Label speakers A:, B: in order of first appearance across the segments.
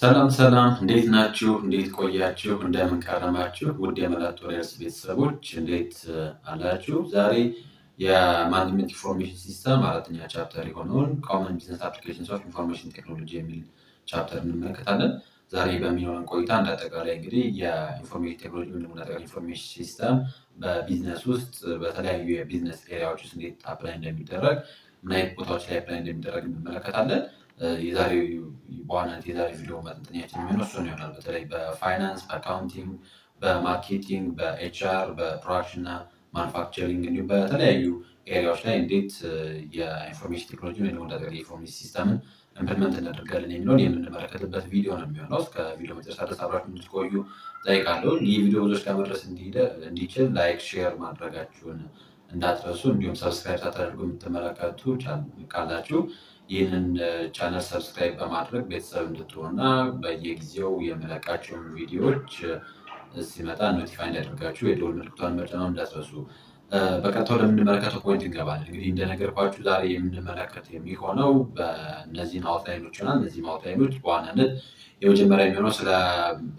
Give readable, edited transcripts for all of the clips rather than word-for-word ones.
A: ሰላም እንዴት ናችሁ? እንዴት ቆያችሁ? እንደምን ከረማችሁ? ውድ የመላት ቱቶሪያልስ ቤተሰቦች እንዴት አላችሁ? ዛሬ የማኔጅመንት ኢንፎርሜሽን ሲስተም አራተኛ ቻፕተር የሆነውን ኮመን ቢዝነስ አፕሊኬሽንስ ኦፍ ኢንፎርሜሽን ቴክኖሎጂ የሚል ቻፕተር እንመለከታለን። ዛሬ በሚኖረን ቆይታ እንዳጠቃላይ እንግዲህ የኢንፎርሜሽን ቴክኖሎጂ ወይም ደግሞ ኢንፎርሜሽን ሲስተም በቢዝነስ ውስጥ በተለያዩ የቢዝነስ ኤሪያዎች ውስጥ እንዴት አፕላይ እንደሚደረግ፣ ምን አይነት ቦታዎች ላይ አፕላይ እንደሚደረግ እንመለከታለን። በዋናነት የዛሬ ቪዲዮ ማጠንጠኛችን የሚሆነው እሱን ይሆናል። በተለይ በፋይናንስ፣ በአካውንቲንግ፣ በማርኬቲንግ፣ በኤችአር፣ በፕሮዳክሽን እና ማኑፋክቸሪንግ እንዲሁም በተለያዩ ኤሪያዎች ላይ እንዴት የኢንፎርሜሽን ቴክኖሎጂ ወይም ደግሞ የኢንፎርሜሽን ሲስተምን ኢምፕሊመንት እናደርጋለን የሚለውን የምንመለከትበት ቪዲዮ ነው የሚሆነው። እስከ ቪዲዮ መጨረሻ ድረስ አብራችሁ እንድትቆዩ ጠይቃለሁ። ይህ ቪዲዮ ብዙዎች ጋር መድረስ እንዲችል ላይክ፣ ሼር ማድረጋችሁን እንዳትረሱ። እንዲሁም ሰብስክራይብ ሳታደርጉ የምትመለከቱ ካላችሁ ይህንን ቻናል ሰብስክራይብ በማድረግ ቤተሰብ እንድትሆኑና በየጊዜው የምለቃቸውን ቪዲዮዎች ሲመጣ ኖቲፋይ እንዲያደርጋችሁ የደወል ምልክቷን መጫን እንዳትረሱ። በቀጥታ ወደምንመለከተው ፖይንት እንገባለን። እንግዲህ እንደነገርኳችሁ ዛሬ የምንመለከት የሚሆነው በእነዚህን አውትላይኖች ይሆናል። እነዚህም አውትላይኖች በዋናነት የመጀመሪያ የሚሆነው ስለ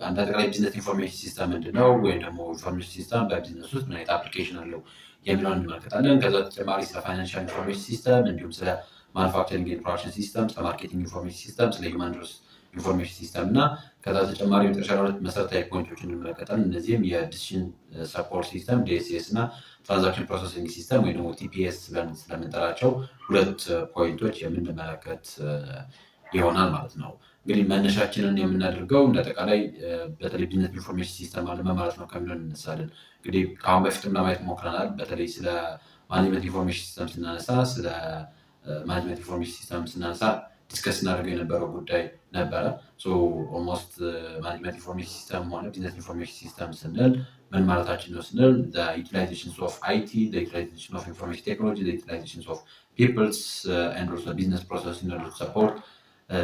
A: አንድ አጠቃላይ ቢዝነስ ኢንፎርሜሽን ሲስተም ምንድነው ወይም ደግሞ ኢንፎርሜሽን ሲስተም በቢዝነስ ውስጥ ምን አይነት አፕሊኬሽን አለው የሚለውን እንመለከታለን። ከዛ ተጨማሪ ስለ ፋይናንሻል ኢንፎርሜሽን ሲስተም እንዲሁም ስለ ማኑፋክቸሪንግ ኤንድ ፕሮዳክሽን ሲስተም፣ ስለ ማርኬቲንግ ኢንፎርሜሽን ሲስተም፣ ስለ ሂውማን ሪሶርስ ኢንፎርሜሽን ሲስተም እና ከዛ ተጨማሪ መጨረሻ ሁለት መሰረታዊ ፖይንቶችን እንመለከታለን። እነዚህም የዲሲሽን ሰፖርት ሲስተም ዲኤስኤስ እና ትራንዛክሽን ፕሮሰሲንግ ሲስተም ወይ ደግሞ ቲፒኤስ ብለን ስለምንጠራቸው ሁለት ፖይንቶች የምንመለከት ይሆናል ማለት ነው። እንግዲህ መነሻችንን የምናደርገው እንደአጠቃላይ በተለይ ቢዝነስ ኢንፎርሜሽን ሲስተም አለ ማለት ነው ከሚለው እንነሳለን። እንግዲህ ከአሁን በፊትም ለማየት ሞክረናል። በተለይ ስለ ማኔጅመንት ኢንፎርሜሽን ሲስተም ስናነሳ ስለ ማኔጅመንት ኢንፎርሜሽን ሲስተም ስናነሳ ዲስከስ እናደርገው የነበረው ጉዳይ ነበረ። ኦልሞስት ማኔጅመንት ኢንፎርሜሽን ሲስተም ሆነ ቢዝነስ ኢንፎርሜሽን ሲስተም ስንል ምን ማለታችን ነው ስንል ዩቲላይዜሽን ኦፍ አይቲ፣ ዩቲላይዜሽን ኦፍ ኢንፎርሜሽን ቴክኖሎጂ፣ ዩቲላይዜሽን ኦፍ ፒፕልስ ኤንድ ኦልሶ ቢዝነስ ፕሮሰስ ኢን ኦርደር ቱ ሰፖርት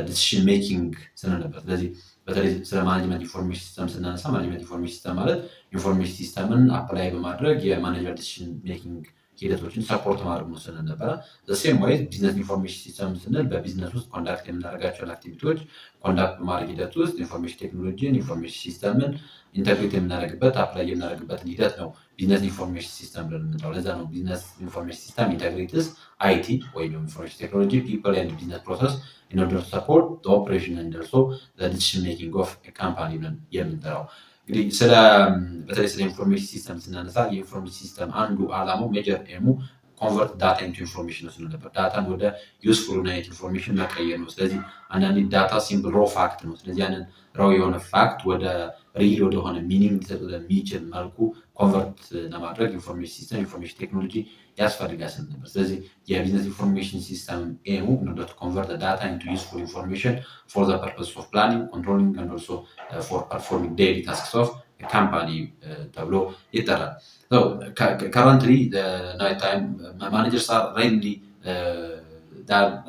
A: ዲሲሽን ሜኪንግ ስንል ነበር። ስለዚህ በተለይ ስለ ማኔጅመንት ኢንፎርሜሽን ሲስተም ስናነሳ ማኔጅመንት ኢንፎርሜሽን ሲስተም ማለት ኢንፎርሜሽን ሲስተምን አፕላይ በማድረግ የማኔጀር ዲሲሽን ሜኪንግ ሂደቶችን ሰፖርት ማድረግ ነው ስንል ነበረ። ሴም ወይ ቢዝነስ ኢንፎርሜሽን ሲስተም ስንል በቢዝነስ ውስጥ ኮንዳክት የምናደርጋቸውን አክቲቪቲዎች ኮንዳክት በማድረግ ሂደት ውስጥ ኢንፎርሜሽን ቴክኖሎጂን ኢንፎርሜሽን ሲስተምን ኢንተግሬት የምናደርግበት አፕላይ የምናደርግበትን ሂደት ነው ቢዝነስ ኢንፎርሜሽን ሲስተም ብለን የምንጠራው። ለዛ ነው ቢዝነስ ኢንፎርሜሽን ሲስተም ኢንተግሬትስ አይቲ ወይም ኢንፎርሜሽን ቴክኖሎጂ ፒፕል ኤንድ ቢዝነስ ፕሮሰስ ኢን ኦርደር ቱ ሰፖርት ዘ ኦፕሬሽን ኤንድ ኦልሶ ዘ ዲሲሽን ሜኪንግ ኦፍ ካምፓኒ ብለን የምንጠራው። እንግዲህ በተለይ ስለ ኢንፎርሜሽን ሲስተም ስናነሳ የኢንፎርሜሽን ሲስተም አንዱ ዓላማው ሜጀር ኤሙ ኮንቨርት ዳታ ኢንቱ ኢንፎርሜሽን ነው ነበር። ዳታን ወደ ዩስፉል ዩናይት ኢንፎርሜሽን መቀየር ነው። ስለዚህ አንዳንዴ ዳታ ሲምፕል ሮ ፋክት ነው። ስለዚህ ያንን ራው የሆነ ፋክት ወደ ሪል ወደሆነ ሚኒንግ ሊሰጥ የሚችል መልኩ ኮንቨርት ለማድረግ ኢንፎርሜሽን ሲስተም ኢንፎርሜሽን ቴክኖሎጂ ያስፈልጋል ስል ነበር። ስለዚህ የቢዝነስ ኢንፎርሜሽን ሲስተም ኤሙ ቱ ኮንቨርት ዳታ ኢንቱ ዩስፉል ኢንፎርሜሽን ፎር ዘ ፐርፐስ ኦፍ ፕላኒንግ ኮንትሮሊንግ ኤንድ ኦልሶ ፎር ፐርፎርሚንግ ዴይሊ ታስክስ ኦፍ ካምፓኒ ተብሎ ይጠራል። ከረንትሊ ናይት ታይም ማኔጀርስ አር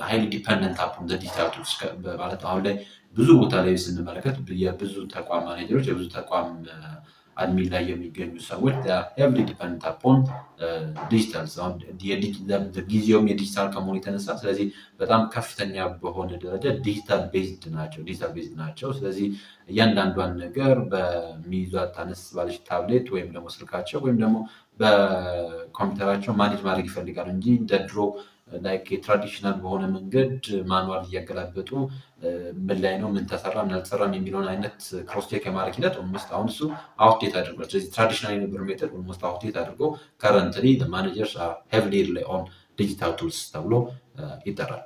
A: ሃይሊ ዲፐንደንት አፖን ዘ ዲጂታል ቱልስ ማለት አሁን ላይ ብዙ ቦታ ላይ ስንመለከት የብዙ ተቋም ማኔጀሮች የብዙ ተቋም አድሚን ላይ የሚገኙ ሰዎች ሄቪሊ ዲፐንደንት አፖን ዲጂታል ጊዜውም የዲጂታል ከመሆኑ የተነሳ ስለዚህ በጣም ከፍተኛ በሆነ ደረጃ ዲጂታል ቤዝድ ናቸው። ስለዚህ እያንዳንዷን ነገር በሚይዟት አነስ ባለች ታብሌት ወይም ደግሞ ስልካቸው ወይም ደግሞ በኮምፒውተራቸው ማኔጅ ማድረግ ይፈልጋሉ እንጂ እንደ ድሮ ላይክ የትራዲሽናል በሆነ መንገድ ማኑዋል እያገላበጡ ምን ላይ ነው ምን ተሰራ ምን አልተሰራም የሚለውን አይነት ክሮስቼክ የማድረግ ሂደት ኦልሞስት አሁን እሱ አውትዴት አድርጓል። ስለዚህ ትራዲሽናል የነበረው ሜተድ ኦልሞስት አውትዴት አድርጎ ከረንትሊ ማኔጀርስ አር ሄቪሊ ሪላይ ኦን ዲጂታል ቱልስ ተብሎ ይጠራል።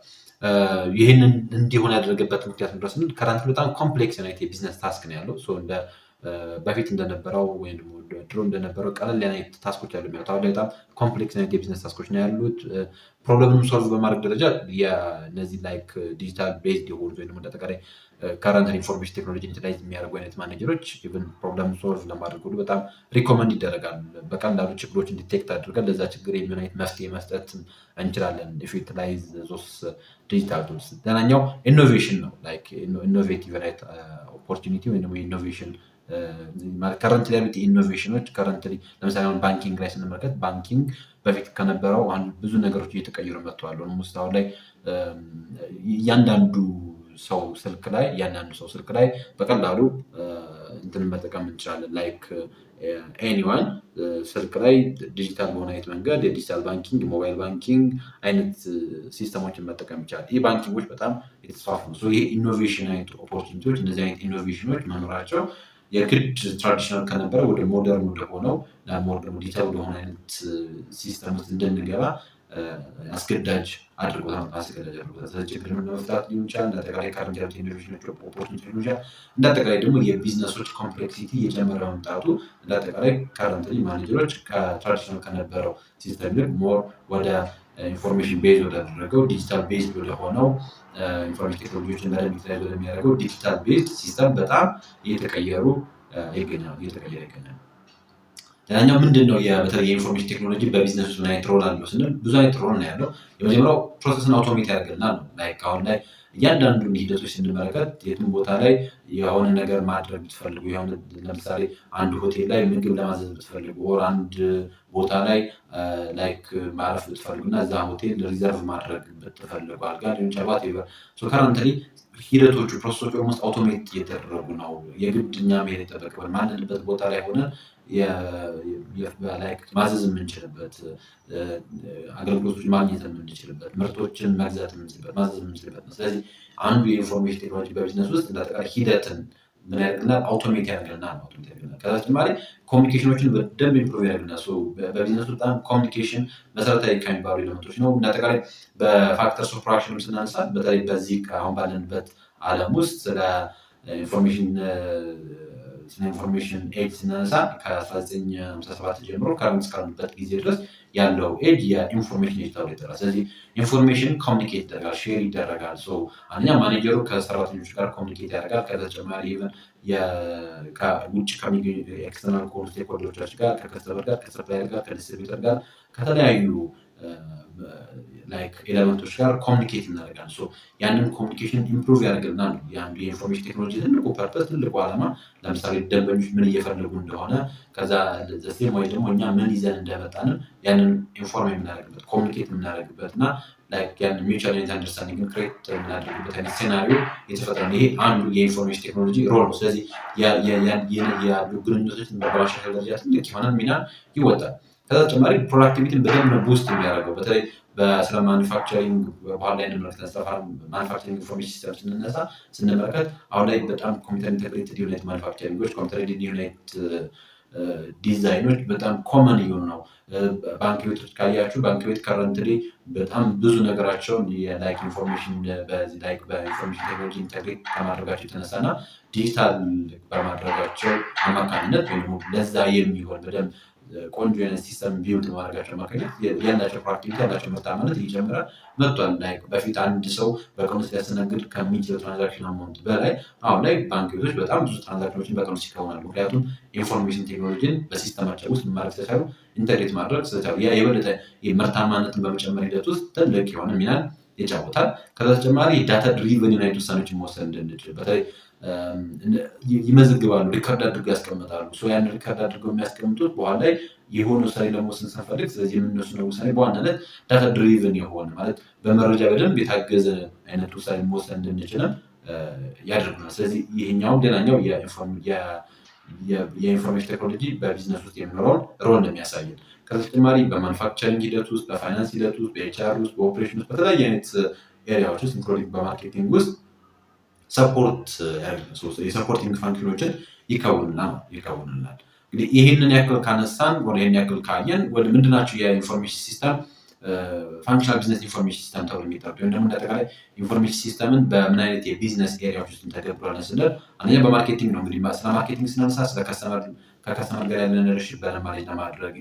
A: ይህንን እንዲሆን ያደረገበት ምክንያት ድረስ ከረንትሊ በጣም ኮምፕሌክስ የሆነ የቢዝነስ ታስክ ነው ያለው። በፊት እንደነበረው ወይም ድሮ እንደነበረው ቀለል ያለ ታስኮች ያሉ የሚያወጣ አሁን ላይ በጣም ኮምፕሌክስ አይነት የቢዝነስ ታስኮች ነው ያሉት። ፕሮብለምም ሶልቭ በማድረግ ደረጃ የነዚህ ላይክ ዲጂታል ቤዝድ የሆኑ ወይ ደግሞ እንደጠቃላይ ከረንት ኢንፎርሜሽን ቴክኖሎጂ ዩቲላይዝ የሚያደርጉ አይነት ማኔጀሮች ኢቭን ፕሮብለም ሶልቭ ለማድረግ ሁሉ በጣም ሪኮመንድ ይደረጋል። በቀላሉ ችግሮችን ዲቴክት አድርገን ለዛ ችግር የሚሆን አይነት መፍትሄ መስጠት እንችላለን ኢፍ ዩ ዩቲላይዝ ዞስ ዲጂታል ቱልስ። ሌላኛው ኢኖቬሽን ነው። ላይክ ኢኖቬቲቭ አይነት ኦፖርቹኒቲ ወይ ደግሞ ኢኖቬሽን ከረንት ላይ ያሉት ኢኖቬሽኖች ከረንት ለምሳሌ አሁን ባንኪንግ ላይ ስንመለከት ባንኪንግ በፊት ከነበረው ብዙ ነገሮች እየተቀየሩ መጥተዋል። ኦልሞስት አሁን ላይ እያንዳንዱ ሰው ስልክ ላይ እያንዳንዱ ሰው ስልክ ላይ በቀላሉ እንትን መጠቀም እንችላለን። ላይክ ኤኒዋን ስልክ ላይ ዲጂታል በሆነ አይነት መንገድ የዲጂታል ባንኪንግ፣ ሞባይል ባንኪንግ አይነት ሲስተሞችን መጠቀም ይቻላል። ይህ ባንኪንጎች በጣም የተስፋፉ ነው። ይሄ ኢኖቬሽን አይነት ኦፖርቹኒቲዎች እነዚህ አይነት ኢኖቬሽኖች መኖራቸው የግድ ትራዲሽናል ከነበረ ወደ ሞደርን ወደሆነው ዲጂታል ወደሆነ አይነት ሲስተም ውስጥ እንድንገባ አስገዳጅ አድርጎታል። ችግርን ለመፍታት ሊሆን ይችላል። እንዳጠቃላይ ካረንት ያሉት ኢኖቬሽኖች ኦፖርቹኒቲ ሊሆን ይችላል። እንዳጠቃላይ ደግሞ የቢዝነሶች ኮምፕሌክሲቲ እየጨመረ መምጣቱ እንዳጠቃላይ ካረንትሊ ማኔጀሮች ከትራዲሽናል ከነበረው ሲስተም ይልቅ ሞር ወደ ኢንፎርሜሽን ቤዝ ወዳደረገው ዲጂታል ቤዝ ወደሆነው ኢንፎርሜሽን ቴክኖሎጂዎችን በደንብ ዩቲላይዝ ወደሚያደርገው ዲጂታል ቤዝ ሲስተም በጣም እየተቀየረ ይገኛል። ሌላኛው ምንድነው በተለይ የኢንፎርሜሽን ቴክኖሎጂ በቢዝነስ ውስጥ ምን አይነት ሮል አለው ስንል ብዙ አይነት ሮል ነው ያለው። የመጀመሪያው ፕሮሰስን አውቶሜት ያደርግልናል ነው። ላይክ አሁን ላይ እያንዳንዱን ሂደቶች ስንመለከት የትም ቦታ ላይ የሆነ ነገር ማድረግ ብትፈልጉ የሆነ ለምሳሌ አንድ ሆቴል ላይ ምግብ ለማዘዝ ብትፈልጉ ወር አንድ ቦታ ላይ ላይክ ማረፍ ብትፈልጉ እና እዛ ሆቴል ሪዘርቭ ማድረግ ብትፈልጉ አልጋ ሊሆን ይችላል። ከረንትሊ ሂደቶቹ ፕሮሰሶቹ ኦልሞስት አውቶሜት እየተደረጉ ነው። የግድ እኛ መሄድ የጠበቅብን ማንልበት ቦታ ላይ ሆነ ማዘዝ የምንችልበት አገልግሎቶች ማግኘት የምንችልበት ምርቶችን መግዛት የምንችልበት ማዘዝ የምንችልበት ነው። ስለዚህ አንዱ የኢንፎርሜሽን ቴክኖሎጂ በቢዝነስ ውስጥ እንዳጠቃላይ ሂደትን ምን ያደርግልናል? አውቶሜት ያደርግልናል። ከዛ በተጨማሪ ኮሚኒኬሽኖችን በደንብ ኢምፕሩቭ ያደርግልናል። በቢዝነስ በጣም ኮሚኒኬሽን መሰረታዊ ከሚባሉ ኤሌመንቶች ነው። እንዳጠቃላይ በፋክተርስ ኦፍ ፕሮዳክሽን ስናነሳ በተለይ በዚህ አሁን ባለንበት ዓለም ውስጥ ስለ ኢንፎርሜሽን ኤጅ ስናነሳ ከ1957 ጀምሮ ከረንት እስካለንበት ጊዜ ድረስ ያለው ኤጅ የኢንፎርሜሽን ኤጅ ተብሎ ይጠራል። ስለዚህ ኢንፎርሜሽን ኮሚኒኬት ይደረጋል፣ ሼር ይደረጋል። አንደኛ ማኔጀሩ ከሰራተኞች ጋር ኮሚኒኬት ያደርጋል። ከተጨማሪ ኢቨን ውጭ ከሚገኙ ኤክስተርናል ከሆኑ ስቴክሆልደሮች ጋር፣ ከከስተመር ጋር፣ ከሰፕላየር ጋር፣ ከዲስትሪቢዩተር ጋር ከተለያዩ ኤሌመንቶች ጋር ኮሚኒኬት እናደርጋለን። ያንን ኮሚኒኬሽን ኢምፕሩቭ ያደርግልናል ነው የአንዱ የኢንፎርሜሽን ቴክኖሎጂ ትልቁ ፐርፐስ፣ ትልቁ ዓላማ። ለምሳሌ ደንበኞች ምን እየፈለጉ እንደሆነ ከዛ ዘሴም ወይ ደግሞ እኛ ምን ይዘን እንደመጣንን ያንን ኢንፎርም የምናደርግበት ኮሚኒኬት የምናደርግበት እና ያን ሚውቹዋል አንደርስታንዲንግ ክሬት የምናደርግበት አይነት ሴናሪዮ የተፈጠረ ይሄ አንዱ የኢንፎርሜሽን ቴክኖሎጂ ሮል ነው። ስለዚህ ያሉ ግንኙነቶችን በማሻሻል ደረጃ ትልቅ የሆነ ሚና ይወጣል። ከዛ ተጨማሪ ፕሮዳክቲቪቲን በደንብ ቡስት የሚያደርገው በተለይ ስለ ማኒፋክቸሪንግ በኋላ ላይ እንመለከታለን። ስለ ማኒፋክቸሪንግ ኢንፎርሜሽን ሲስተም ስንመለከት አሁን ላይ በጣም ኮምፒውተር ኢንተግሬትድ ዩኒት ማኒፋክቸሪንጎች፣ ኮምፒውተር ዩኒት ዲዛይኖች በጣም ኮመን እየሆኑ ነው። ባንክ ቤቶች ካያችሁ ባንክ ቤት ከረንትሊ በጣም ብዙ ነገራቸውን ኢንፎርሜሽን በኢንፎርሜሽን ቴክኖሎጂ ኢንተግሬት ከማድረጋቸው የተነሳና ዲጂታል በማድረጋቸው አማካኝነት ወይም ለዛ የሚሆን በደንብ ቆንጆ የሆነ ሲስተም ቢውልድ ማድረጋቸው አማካኝነት ያላቸው ፕሮዳክቲቪቲ ያላቸው ምርታማነት እየጨመረ መጥቷል። በፊት አንድ ሰው በቀን ውስጥ ሊያስተናግድ ከሚችለው ትራንዛክሽን አማውንት በላይ አሁን ላይ ባንክ ቤቶች በጣም ብዙ ትራንዛክሽኖችን በቀን ውስጥ ይከውናሉ። ምክንያቱም ኢንፎርሜሽን ቴክኖሎጂን በሲስተማቸው ውስጥ ማድረግ ስለቻሉ፣ ኢንተግሬት ማድረግ ስለቻሉ ያ የበለጠ ምርታማነትን በመጨመር ሂደት ውስጥ ትልቅ የሆነ ሚናን ይጫወታል። ከዛ ተጨማሪ ዳታ ድሪቨን አይነት ውሳኔዎችን መወሰን እንድንችል በተለይ ይመዘግባሉ፣ ሪከርድ አድርገው ያስቀምጣሉ። ያን ሪከርድ አድርገው የሚያስቀምጡት በኋላ ላይ የሆነ ውሳኔ ደግሞ ስንፈልግ ስለዚህ የምንወስነው ውሳኔ በዋናነት ዳታ ድሪቨን የሆነ ማለት በመረጃ በደንብ የታገዘ አይነት ውሳኔ መወሰን እንድንችልም ያደርጉናል። ስለዚህ ይሄኛው ሌላኛው የኢንፎርሜሽን ቴክኖሎጂ በቢዝነስ ውስጥ የሚኖረውን ሮል ነው የሚያሳየን። ከተጨማሪ በማኑፋክቸሪንግ ሂደት ውስጥ፣ በፋይናንስ ሂደት ውስጥ፣ በኤችአር ውስጥ፣ በኦፕሬሽን ውስጥ በተለያየ አይነት ኤሪያዎች ውስጥ ኢንክሉዲንግ በማርኬቲንግ ውስጥ ሰፖርት የሰፖርቲንግ ፋንክሽኖችን ይከውንልናል። እንግዲህ ይህንን ያክል ካነሳን ወደ ይህን ያክል ካየን ወደ ምንድናቸው የኢንፎርሜሽን ሲስተም ፋንክሽናል ቢዝነስ ኢንፎርሜሽን ሲስተም ተብሎ የሚጠሩት ወይም ደግሞ እንዳጠቃላይ ኢንፎርሜሽን ሲስተምን በምን አይነት የቢዝነስ ኤሪያዎች ውስጥ እንተገብረዋለን ስንል አንደኛ በማርኬቲንግ ነው። እንግዲህ ስለ ማርኬቲንግ ስናነሳ ከከስተመር ጋር ያለን ሪሌሽን ማኔጅ ለማድረግ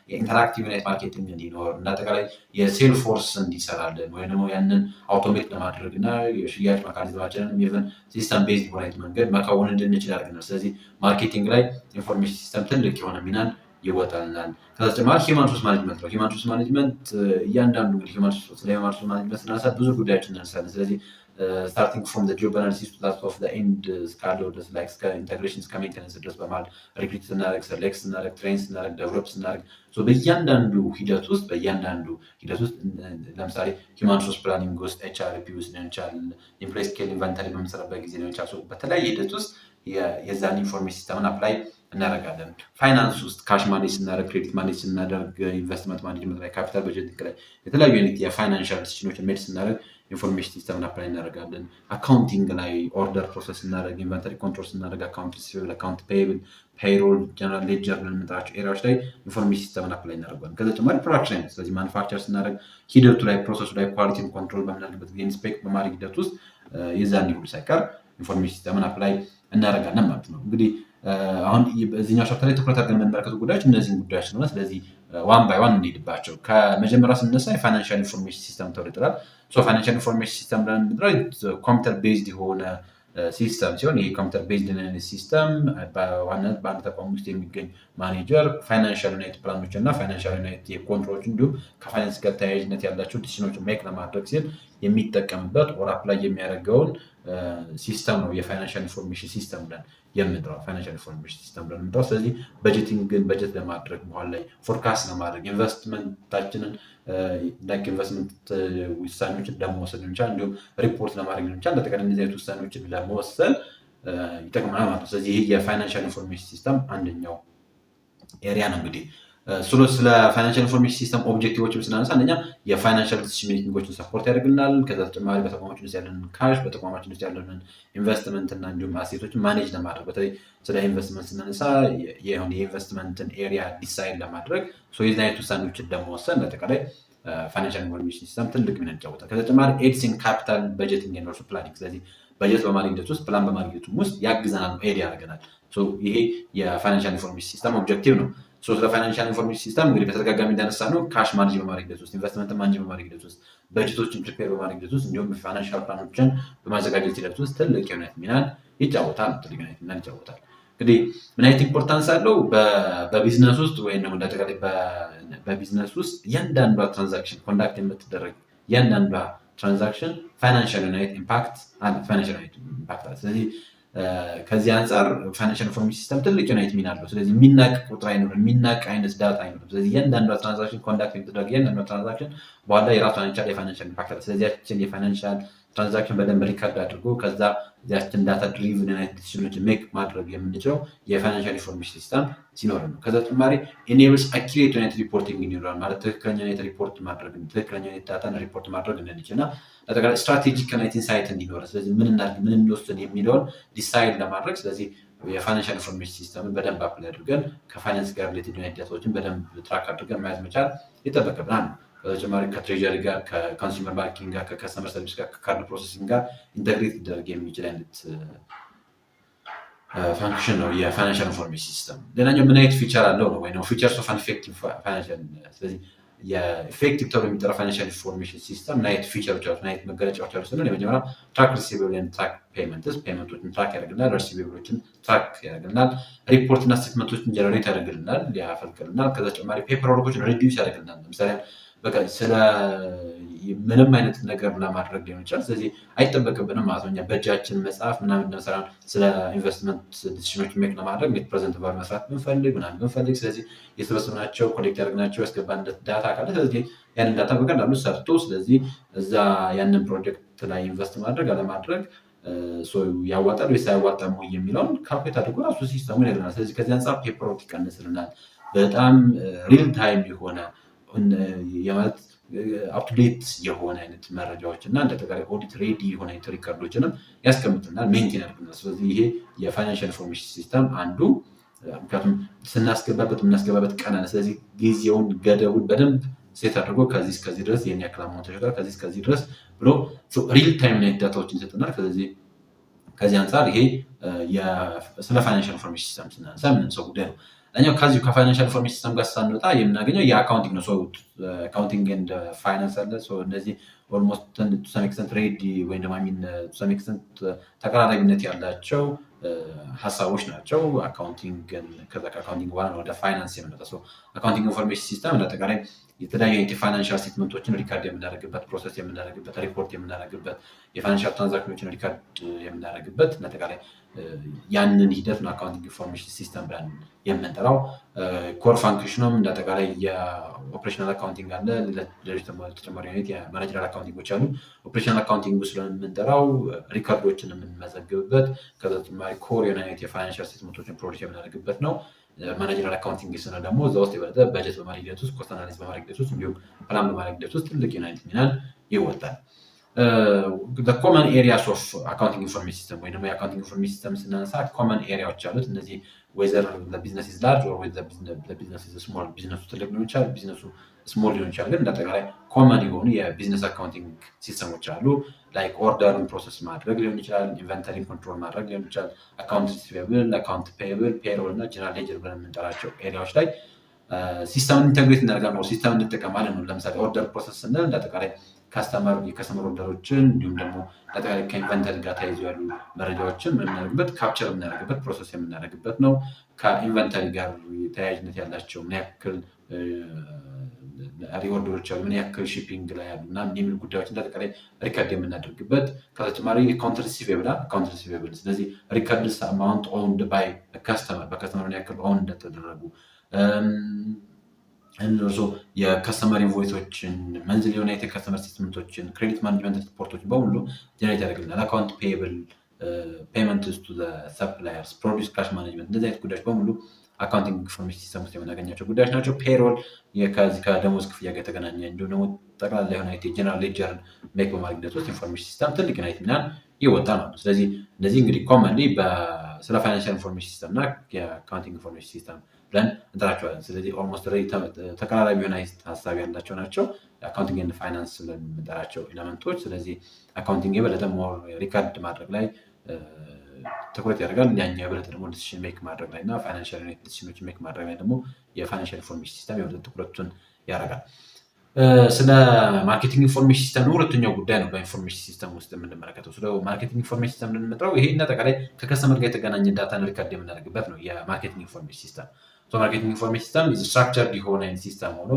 A: የኢንተራክቲቭ አይነት ማርኬቲንግ እንዲኖር እንዳጠቃላይ የሴል ፎርስ እንዲሰራለን ወይም ደግሞ ያንን አውቶሜት ለማድረግ እና የሽያጭ መካኒዝማችንን ኢቨን ሲስተም ቤዝድ በሆነ መንገድ መከወን እንድንችል ያደርገናል። ስለዚህ ማርኬቲንግ ላይ ኢንፎርሜሽን ሲስተም ትልቅ የሆነ ሚናን ይወጣልናል። ከዛ ተጨማሪ ሂውማን ሪሶርስ ማኔጅመንት ነው። ሂውማን ሪሶርስ ማኔጅመንት እያንዳንዱ እንግዲህ ስለ ሂውማን ሪሶርስ ማኔጅመንት ስናነሳ ብዙ ጉዳዮችን እናነሳለን። ስለዚህ starting from the job analysis to that of the end እስካለው ድረስ like እስከ ኢንተግሬሽን እስከ ሜንቴናንስ ድረስ በማለት ሪክሩት ስናደርግ ሰሌክት ስናደርግ ትሬን ስናደርግ ዴቨሎፕ ስናደርግ በእያንዳንዱ ሂደት ውስጥ ለምሳሌ ሂውማን ሪሶርስ ፕላኒንግ ውስጥ ኤችአርፒ ውስጥ ሊሆን ይችላል፣ ኢምፕሎይ ስኬል ኢንቨንተሪ በምንሰራበት ጊዜ ሊሆን ይችላል። በተለያየ ሂደት ውስጥ የዛን ኢንፎርሜሽን ሲስተምን አፕላይ እናደርጋለን። ፋይናንስ ውስጥ ካሽ ማኔጅ ስናደርግ፣ ክሬዲት ማኔጅ ስናደርግ፣ ኢንቨስትመንት ማኔጅመንት ላይ፣ ካፒታል በጀት ላይ የተለያዩ አይነት የፋይናንሻል ዲሲዥኖችን ሜድ ስናደርግ ኢንፎርሜሽን ሲስተምን አፕላይ እናደርጋለን። አካውንቲንግ ላይ ኦርደር ፕሮሰስ ስናደርግ፣ ኢንቨንተሪ ኮንትሮል ስናደርግ፣ አካውንት ሪሲቨብል፣ አካውንት ፔየብል፣ ፔይሮል፣ ጀነራል ሌጀር ብለን የምንጠራቸው ኤሪያዎች ላይ ኢንፎርሜሽን ሲስተምን አፕላይ እናደርጋለን። ከዛ ተጨማሪ ፕሮዳክሽን አይነት ስለዚህ ማኑፋክቸር ስናደርግ ሂደቱ ላይ ፕሮሰሱ ላይ ኳሊቲን ኮንትሮል በምናደርግበት ጊዜ ኢንስፔክት በማድረግ ሂደት ውስጥ የዛን ሁሉ ሳይቀር ኢንፎርሜሽን ሲስተምን አፕላይ እናደርጋለን ማለት ነው። እንግዲህ አሁን በዚህኛው ቻፕተር ላይ ትኩረት አድርገን የምንመለከቱ ጉዳዮች እነዚህን ጉዳዮች ነው። ስለዚህ ዋን ባይ ዋን እንሄድባቸው። ከመጀመሪያ ስነሳ የፋይናንሻል ኢንፎርሜሽን ሲስተም ተብሎ ይጠራል። ፋይናንሻል ኢንፎርሜሽን ሲስተም ብለን የምንጠራው ኮምፒውተር ቤዝድ የሆነ ሲስተም ሲሆን ይሄ ኮምፒውተር ቤዝድ ሲስተም በዋናነት በአንድ ተቋም ውስጥ የሚገኝ ማኔጀር ፋይናንሻል ዩናይት ፕላኖች እና ፋይናንሻል ዩናይት ኮንትሮሎች እንዲሁም ከፋይናንስ ጋር ተያያዥነት ያላቸው ዲሲሽኖችን ሜክ ለማድረግ ሲል የሚጠቀምበት ኦር አፕላይ የሚያደርገውን ሲስተም ነው የፋይናንሻል ኢንፎርሜሽን ሲስተም ብለን የምንጠራው ፋይናንሻል ኢንፎርሜሽን ሲስተም ብለን የምንጠራው። ስለዚህ በጀቲንግን በጀት ለማድረግ በኋላ ላይ ፎርካስት ለማድረግ ኢንቨስትመንታችንን ኢንቨስትመንት ውሳኔዎችን ለመወሰን ሊሆን ይችላል፣ እንዲሁም ሪፖርት ለማድረግ ሊሆን ይችላል። ለጠቃላይ እነዚህ አይነት ውሳኔዎችን ለመወሰን ይጠቅመናል ማለት ነው። ስለዚህ ይህ የፋይናንሻል ኢንፎርሜሽን ሲስተም አንደኛው ኤሪያ ነው። እንግዲህ ስለ ፋይናንሻል ኢንፎርሜሽን ሲስተም ኦብጀክቲቮችን ስናነሳ አንደኛ የፋይናንሻል ዲሲዥን ሜኪንጎችን ሰፖርት ያደርግልናል። ከዛ ተጨማሪ በተቋማችን ውስጥ ያለንን ካሽ፣ በተቋማችን ውስጥ ያለንን ኢንቨስትመንት እና እንዲሁም አሴቶችን ማኔጅ ለማድረግ በተለይ ስለ ኢንቨስትመንት ስናነሳ የኢንቨስትመንትን ኤሪያ ዲሳይድ ለማድረግ የዚህ አይነት ውሳኔዎችን ለመወሰን በአጠቃላይ ፋይናንሻል ኢንፎርሜሽን ሲስተም ትልቅ ሚና ይጫወታል። ከተጨማሪ ኤድስ ኢን ካፒታል በጀቲንግ ኤንድ ኦልሶ ፕላኒንግ ስለዚህ በጀት በማድረግ ሂደት ውስጥ ፕላን በማድረግ ሂደት ውስጥ ያግዘናል፣ ኤድ ያደርገናል። ይሄ የፋይናንሻል ኢንፎርሜሽን ሲስተም ኦብጀክቲቭ ነው። ስለ ፋይናንሻል ኢንፎርሜሽን ሲስተም እንግዲህ በተደጋጋሚ እንዳነሳ ነው ካሽ ማኔጅ በማድረግ ሂደት ውስጥ፣ ኢንቨስትመንት ማኔጅ በማድረግ ሂደት ውስጥ፣ በጀቶችን ፕሪፔር በማድረግ ሂደት ውስጥ እንዲሁም ፋይናንሻል ፕላኖችን በማዘጋጀት ሂደት ውስጥ ትልቅ የሆነ ሚናን ይጫወታል። እንግዲህ ምን አይነት ኢምፖርታንስ አለው በቢዝነስ ውስጥ ወይም ደግሞ እንዳጠቃላይ በቢዝነስ ውስጥ እያንዳንዷ ትራንዛክሽን ኮንዳክት የምትደረግ እያንዳንዷ ትራንዛክሽን ፋይናንሻል ዩናይት ኢምፓክት አለ። ስለዚህ ከዚህ አንጻር ፋይናንሻል ኢንፎርሜሽን ሲስተም ትልቅ ዩናይት ሚና አለው። ስለዚህ የሚናቅ ቁጥር አይኖርም፣ የሚናቅ አይነት ዳታ አይኖርም። ስለዚህ እያንዳንዷ ትራንዛክሽን ኮንዳክት የምትደረግ እያንዳንዷ ትራንዛክሽን በኋላ የራሷን የቻለ የፋይናንሻል ኢምፓክት አለ። ስለዚህ ያችን የፋይናንሻል ትራንዛክሽን በደንብ ሪካርድ አድርጎ ከዛ ያችን ዳታ ድሪቭን ዩናይት ዲሲዥኖችን ሜክ ማድረግ የምንችለው የፋይናንሻል ኢንፎርሜሽን ሲስተም ሲኖር ነው። ከዛ ተጨማሪ ኢኔብልስ አኪሬት ዩናይት ሪፖርቲንግ ይኖራል ማለት ትክክለኛ ዩናይት ሪፖርት ማድረግ ትክክለኛ ዩናይት ዳታን ሪፖርት ማድረግ እንድንችል እና አጠቃላይ ስትራቴጂክ ዩናይት ኢንሳይት እንዲኖር ስለዚህ ምን እናድርግ ምን እንወስን የሚለውን ዲሳይድ ለማድረግ ስለዚህ የፋይናንሻል ኢንፎርሜሽን ሲስተምን በደንብ አፕላይ አድርገን ከፋይናንስ ጋር ሪሌትድ ዩናይት ዳታዎችን በደንብ ትራክ አድርገን መያዝ መቻል ይጠበቅብናል። በተጨማሪ ከትሬጀሪ ጋር ከኮንሱመር ባንኪንግ ጋር ከከስተመር ሰርቪስ ጋር ከካርድ ፕሮሰሲንግ ጋር ኢንተግሬት ሊደረግ የሚችል አይነት ፋንክሽን ነው የፋይናንሻል ኢንፎርሜሽን ሲስተም። ሌላኛው ምን አይነት ፊቸር አለው ነው ወይ ነው ፊቸርስ ኦፍ አን ኢፌክቲቭ ፋይናንሻል ስለዚህ የኢፌክቲቭ ተብሎ የሚጠራ ፋይናንሻል ኢንፎርሜሽን ሲስተም ናይት ፊቸሮች አሉት ናይት መገለጫዎች አሉት ስንል የመጀመሪያው ትራክ ሪሲቨብል ኤንድ ትራክ ፔመንቶችን ትራክ ያደርግልናል፣ ሪሲቨብሎችን ትራክ ያደርግልናል፣ ሪፖርት እና ስቴትመንቶችን ጀነሬት ያደርግልናል ያፈልቅልናል። ከዛ ተጨማሪ ፔፐር ወርኮችን ሪዲዩስ ያደርግልናል። ለምሳሌ በቃ ስለ ምንም አይነት ነገር ለማድረግ ሊሆን ይችላል። ስለዚህ አይጠበቅብንም ማለት ነው። እኛ በእጃችን መጽሐፍ ምናምን ለምሳሌ ስለ ኢንቨስትመንት ዲሲዥኖች ሜክ ለማድረግ እንዴት ፕሬዘንት ቫሉ መስራት ብንፈልግ ስለዚህ የሰበሰብናቸው ኮሌክት ያደረግናቸው ያስገባንበት ዳታ ካለ ስለዚህ ያንን ዳታ በቀላሉ ሰርቶ ስለዚህ እዛ ያንን ፕሮጀክት ላይ ኢንቨስት ማድረግ አለማድረግ ያዋጣል ወይስ አያዋጣም የሚለውን ካልኩሌት አድርጎ ራሱ ሲስተሙ ይነግረናል። ስለዚህ ከዚህ አንጻር ፔፐር ወርክ ይቀንስልናል። በጣም ሪል ታይም የሆነ የማለት አፕዴት የሆነ አይነት መረጃዎች እና እንደተጋሪ ኦዲት ሬዲ የሆነ ሪከርዶችንም ያስቀምጥናል፣ ሜንቴን ያደርግናል። ስለዚህ ይሄ የፋይናንሻል ኢንፎርሜሽን ሲስተም አንዱ ምክንያቱም የምናስገባበት ቀን አለ። ስለዚህ ጊዜውን ገደቡን በደንብ ሴት አድርጎ ከዚህ እስከዚህ ድረስ የኔ ያክል አማውንት ተሽጧል ከዚህ እስከዚህ ድረስ ብሎ ሪል ታይም ላይ ዳታዎችን ይሰጥናል። ስለዚህ ከዚህ አንጻር ይሄ ስለ ፋይናንሻል ኢንፎርሜሽን ሲስተም ስናነሳ ምን ሰው ጉዳይ ነው። እኛው ከዚሁ ከፋይናንሻል ኢንፎርሜሽን ሲስተም ጋር ሳንወጣ የምናገኘው የአካውንቲንግ ነው። አካውንቲንግ ኤንድ ፋይናንስ አለ። እነዚህ ኦልሞስት ቱ ሰም ኤክስተንት ሬዲ ወይም ደግሞ ቱ ሰም ኤክስተንት ተቀራራቢነት ያላቸው ሀሳቦች ናቸው። አካውንቲንግ ከዛ ከአካውንቲንግ በኋላ ወደ ፋይናንስ የምንመጣ አካውንቲንግ ኢንፎርሜሽን ሲስተም ለአጠቃላይ የተለያዩ የፋይናንሻል ስቴትመንቶችን ሪካርድ የምናደርግበት ፕሮሰስ የምናደርግበት ሪፖርት የምናደርግበት የፋይናንሻል ትራንዛክሽኖችን ሪካርድ የምናደርግበት አጠቃላይ ያንን ሂደት ነው አካውንቲንግ ኢንፎርሜሽን ሲስተም ብለን የምንጠራው። ኮር ፋንክሽኑም እንዳጠቃላይ የኦፕሬሽናል አካውንቲንግ አለ፣ ተጨማሪ አይነት የማኔጀራል አካውንቲንጎች አሉ። ኦፕሬሽናል አካውንቲንግ ስለሆነ የምንጠራው ሪካርዶችን የምንመዘግብበት ከዛ ተጨማሪ ኮር የሆነ አይነት የፋይናንሻል ስቴትመንቶችን ፕሮዲስ የምናደርግበት ነው። ማኔጀራል አካውንቲንግ ስንል ደግሞ እዛ ውስጥ የበለጠ በጀት በማድረግ ሂደት ውስጥ ኮስት አናሊሲስ በማድረግ ሂደት ውስጥ እንዲሁም ፕላን በማድረግ ሂደት ውስጥ ትልቅ ዩናይት ሚናን ይወጣል። ኮመን ኤሪያስ ኦፍ አካውንቲንግ ኢንፎርሜሽን ሲስተም ወይ ደግሞ የአካውንቲንግ ኢንፎርሜሽን ሲስተም ስናነሳ ኮመን ኤሪያዎች አሉት። እነዚህ ወይዘር ለቢዝነስ ኢዝ ላርጅ ኦር ለቢዝነስ ኢዝ ስሞል፣ ቢዝነሱ ትልቅ ሊሆን ይችላል፣ ቢዝነሱ ስሞል ሊሆን ይችላል። ግን እንዳጠቃላይ ኮመን የሆኑ የቢዝነስ አካውንቲንግ ሲስተሞች አሉ። ላይክ ኦርደርን ፕሮሰስ ማድረግ ሊሆን ይችላል፣ ኢንቨንተሪን ኮንትሮል ማድረግ ሊሆን ይችላል፣ አካውንት ሪሲቬብል፣ አካውንት ፔየብል፣ ፔሮል እና ጀነራል ሌጀር ብለን የምንጠራቸው ኤሪያዎች ላይ ሲስተምን ኢንተግሬት እናደርጋለን፣ ሲስተም እንጠቀማለን ነው። ለምሳሌ ኦርደር ፕሮሰስ ስንል እንዳጠቃላይ የከስተመር ኦርደሮችን እንዲሁም ደግሞ አጠቃላይ ከኢንቨንተሪ ጋር ተያይዞ ያሉ መረጃዎችን የምናደርግበት ካፕቸር የምናደርግበት ፕሮሰስ የምናደርግበት ነው። ከኢንቨንተሪ ጋር ተያያዥነት ያላቸው ምን ያክል ሪኦርደሮች አሉ፣ ምን ያክል ሺፒንግ ላይ ያሉ እና የሚሉ ጉዳዮች እንዳጠቃላይ ሪከርድ የምናደርግበት። ከተጨማሪ አካውንት ሪሲቬብል፣ ስለዚህ ሪከርድስ አማውንት ኦውንድ ባይ ከስተመር፣ በከስተመር ምን ያክል ኦውን እንደተደረጉ እነርሱ የከስተመር ኢንቮይሶችን፣ መንዝሊ የሆነ የከስተመር ስቴትመንቶችን፣ ክሬዲት ማኔጅመንት ሪፖርቶችን በሙሉ ጀነሬት ያደርግልናል። አካውንት ፔየብል፣ ፔመንትስ ቱ ሰፕላየርስ፣ ፕሮዲውስ ካሽ ማኔጅመንት፣ እንደዚህ አይነት ጉዳዮች በሙሉ አካውንቲንግ ኢንፎርሜሽን ሲስተም ውስጥ የምናገኛቸው ጉዳዮች ናቸው። ፔሮል ከዚህ ከደሞዝ ክፍያ ጋር የተገናኘ እንዲሁም ደግሞ ጠቅላላ የሆነ የጀነራል ሌጀርን ሜክ በማድረግ ሂደት ውስጥ ኢንፎርሜሽን ሲስተም ትልቅ ናይት ሚናን ይወጣል ማለት ነው። ስለዚህ እነዚህ እንግዲህ ኮመንሊ ስለ ፋይናንሻል ኢንፎርሜሽን ሲስተም እና የአካውንቲንግ ኢንፎርሜሽን ሲስተም ብለን እንጠራቸዋለን። ስለዚህ ኦልሞስት ተቀራራቢ የሆነ ሀሳብ ያላቸው ናቸው አካውንቲንግ ኤንድ ፋይናንስ ብለን የምንጠራቸው ኤሌመንቶች። ስለዚህ አካውንቲንግ የበለጠ ሞር ሪካርድ ማድረግ ላይ ትኩረት ያደርጋል። ያኛው የበለጠ ደግሞ ዲሲሽን ሜክ ማድረግ ላይ እና ፋይናንሻል ዲሲሽኖችን ሜክ ማድረግ ላይ ደግሞ የፋይናንሻል ኢንፎርሜሽን ሲስተም የበለጠ ትኩረቱን ያደርጋል። ስለ ማርኬቲንግ ኢንፎርሜሽን ሲስተም ነው ሁለተኛው ጉዳይ ነው በኢንፎርሜሽን ሲስተም ውስጥ የምንመለከተው። ስለ ማርኬቲንግ ኢንፎርሜሽን ሲስተም የምንመጣው ይሄ አጠቃላይ ከከስተመር ጋር የተገናኘ ዳታን ሪካርድ የምናደርግበት ነው የማርኬቲንግ ኢንፎርሜሽን ሲስተም። ማርኬቲንግ ኢንፎርሜሽን ሲስተም ስትራክቸርድ የሆነ ሲስተም ሆኖ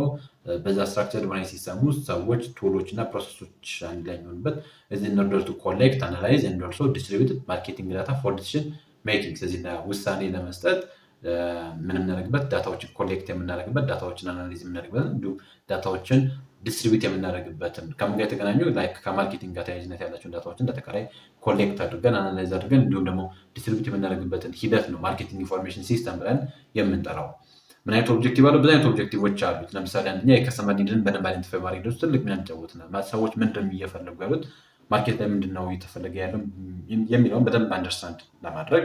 A: በዛ ስትራክቸርድ የሆነ ሲስተም ውስጥ ሰዎች፣ ቱሎች እና ፕሮሰሶች አንድ ላይ የሚሆኑበት in order to collect, analyze and also distribute marketing data for decision making። ስለዚህ ውሳኔ ለመስጠት ምን የምናደርግበት ዳታዎችን ኮሌክት የምናደርግበት ዳታዎችን አናሊዝ የምናደርግበት እንዲሁም ዳታዎችን ዲስትሪቢዩት የምናደርግበት ከምን ጋር የተገናኙ ላይክ ከማርኬቲንግ ጋር ተያያዥነት ያላቸውን ዳታዎችን በተቃራይ ኮሌክት አድርገን አናላይዝ አድርገን እንዲሁም ደግሞ ዲስትሪቢዩት የምናደርግበትን ሂደት ነው ማርኬቲንግ ኢንፎርሜሽን ሲስተም ብለን የምንጠራው። ምን አይነት ኦብጀክቲቭ አለው? ብዙ አይነት ኦብጀክቲቮች አሉት። ለምሳሌ አንደኛ የከስተመር ኒድን በደንብ አይደንቲፋይ ማድረግ ውስጥ ትልቅ ሚና ይጫወታል። ሰዎች ምንድን ነው እየፈለጉ ያሉት፣ ማርኬት ላይ ምንድን ነው እየተፈለገ ያለው የሚለውን በደንብ አንደርስታንድ ለማድረግ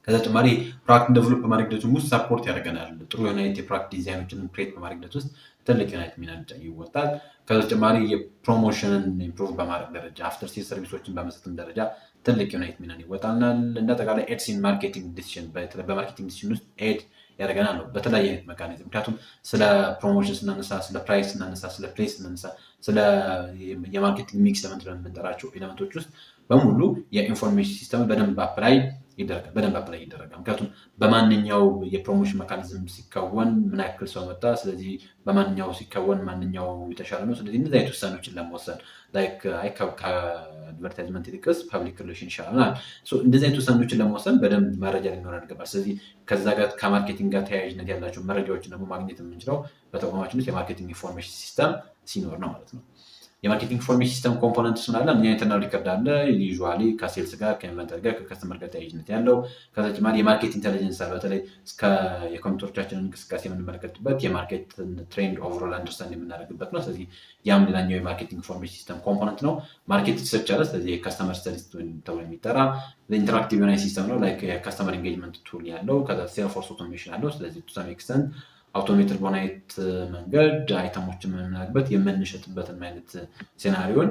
A: ከዛ ተጨማሪ ፕሮዳክት ዴቨሎፕ በማድረግ ሂደት ውስጥ ሰፖርት ያደርገናል። ጥሩ የሆነ የፕሮዳክት ዲዛይኖችን ክሬት በማድረግ ሂደት ውስጥ ትልቅ የሆነ ሚና ይወጣል። ከዛ ተጨማሪ የፕሮሞሽንን ኢምፕሩቭ በማድረግ ደረጃ አፍተር ሴል ሰርቪሶችን በመስጠትም ደረጃ ትልቅ የሆነ ሚና ይወጣልናል። እንዳጠቃላይ ኤድስ ኢን ማርኬቲንግ ዲሲዥን በማርኬቲንግ ዲሲዥን ውስጥ ኤድ ያደርገናል ነው በተለያየ አይነት መካኒዝም። ምክንያቱም ስለ ፕሮሞሽን ስናነሳ፣ ስለ ፕራይስ ስናነሳ፣ ስለ ፕሌስ ስናነሳ፣ ስለ የማርኬቲንግ ሚክስ ኤለመንት የምንጠራቸው ኤለመንቶች ውስጥ በሙሉ የኢንፎርሜሽን ሲስተም በደንብ አፕላይ ይደረጋል። ምክንያቱም በማንኛው የፕሮሞሽን መካኒዝም ሲከወን ምን ያክል ሰው መጣ፣ ስለዚህ በማንኛው ሲከወን ማንኛው የተሻለ ነው። ስለዚህ እንደዚህ አይነት ውሳኔዎችን ለመወሰን ከአድቨርታይዝመንት ይልቅስ ፐብሊክ ሪሌሽን ይሻላል። እንደዚህ አይነት ውሳኔዎችን ለመወሰን በደንብ መረጃ ሊኖረን ይገባል። ስለዚህ ከዛ ጋር ከማርኬቲንግ ጋር ተያያዥነት ያላቸው መረጃዎችን ደግሞ ማግኘት የምንችለው በተቋማችን ውስጥ የማርኬቲንግ ኢንፎርሜሽን ሲስተም ሲኖር ነው ማለት ነው። የማርኬቲንግ ኢንፎርሜሽን ሲስተም ኮምፖነንት ስናለ እኛ ኢንተርናል ሪከርድ አለ። ዩዥዋሊ ከሴልስ ጋር ከኢንቨንተሪ ጋር ከከስተመር ጋር ተያያዥነት ያለው። ከዛ ተጨማሪ የማርኬት ኢንቴሊጀንስ አለ። በተለይ እስከ የኮምፒውተሮቻችንን እንቅስቃሴ የምንመለከትበት የማርኬት ትሬንድ ኦቨርኦል አንደርስታንድ የምናደርግበት ነው። ስለዚህ ያም ሌላኛው የማርኬቲንግ ኢንፎርሜሽን ሲስተም ኮምፖነንት ነው። ማርኬት ሪሰርች አለ። ስለዚህ የከስተመር ስተዲስ ተብሎ የሚጠራ ኢንተራክቲቭ የሆነ ሲስተም ነው። ላይክ የከስተመር ኢንጌጅመንት ቱል ያለው። ከዛ ሴልስፎርስ ኦቶሜሽን አለው። ስለዚህ ቱ ሰም ኤክስተንት አውቶሜትድ በሆነ አይነት መንገድ አይተሞችን የምናደርግበት የምንሸጥበትን አይነት ሴናሪዮን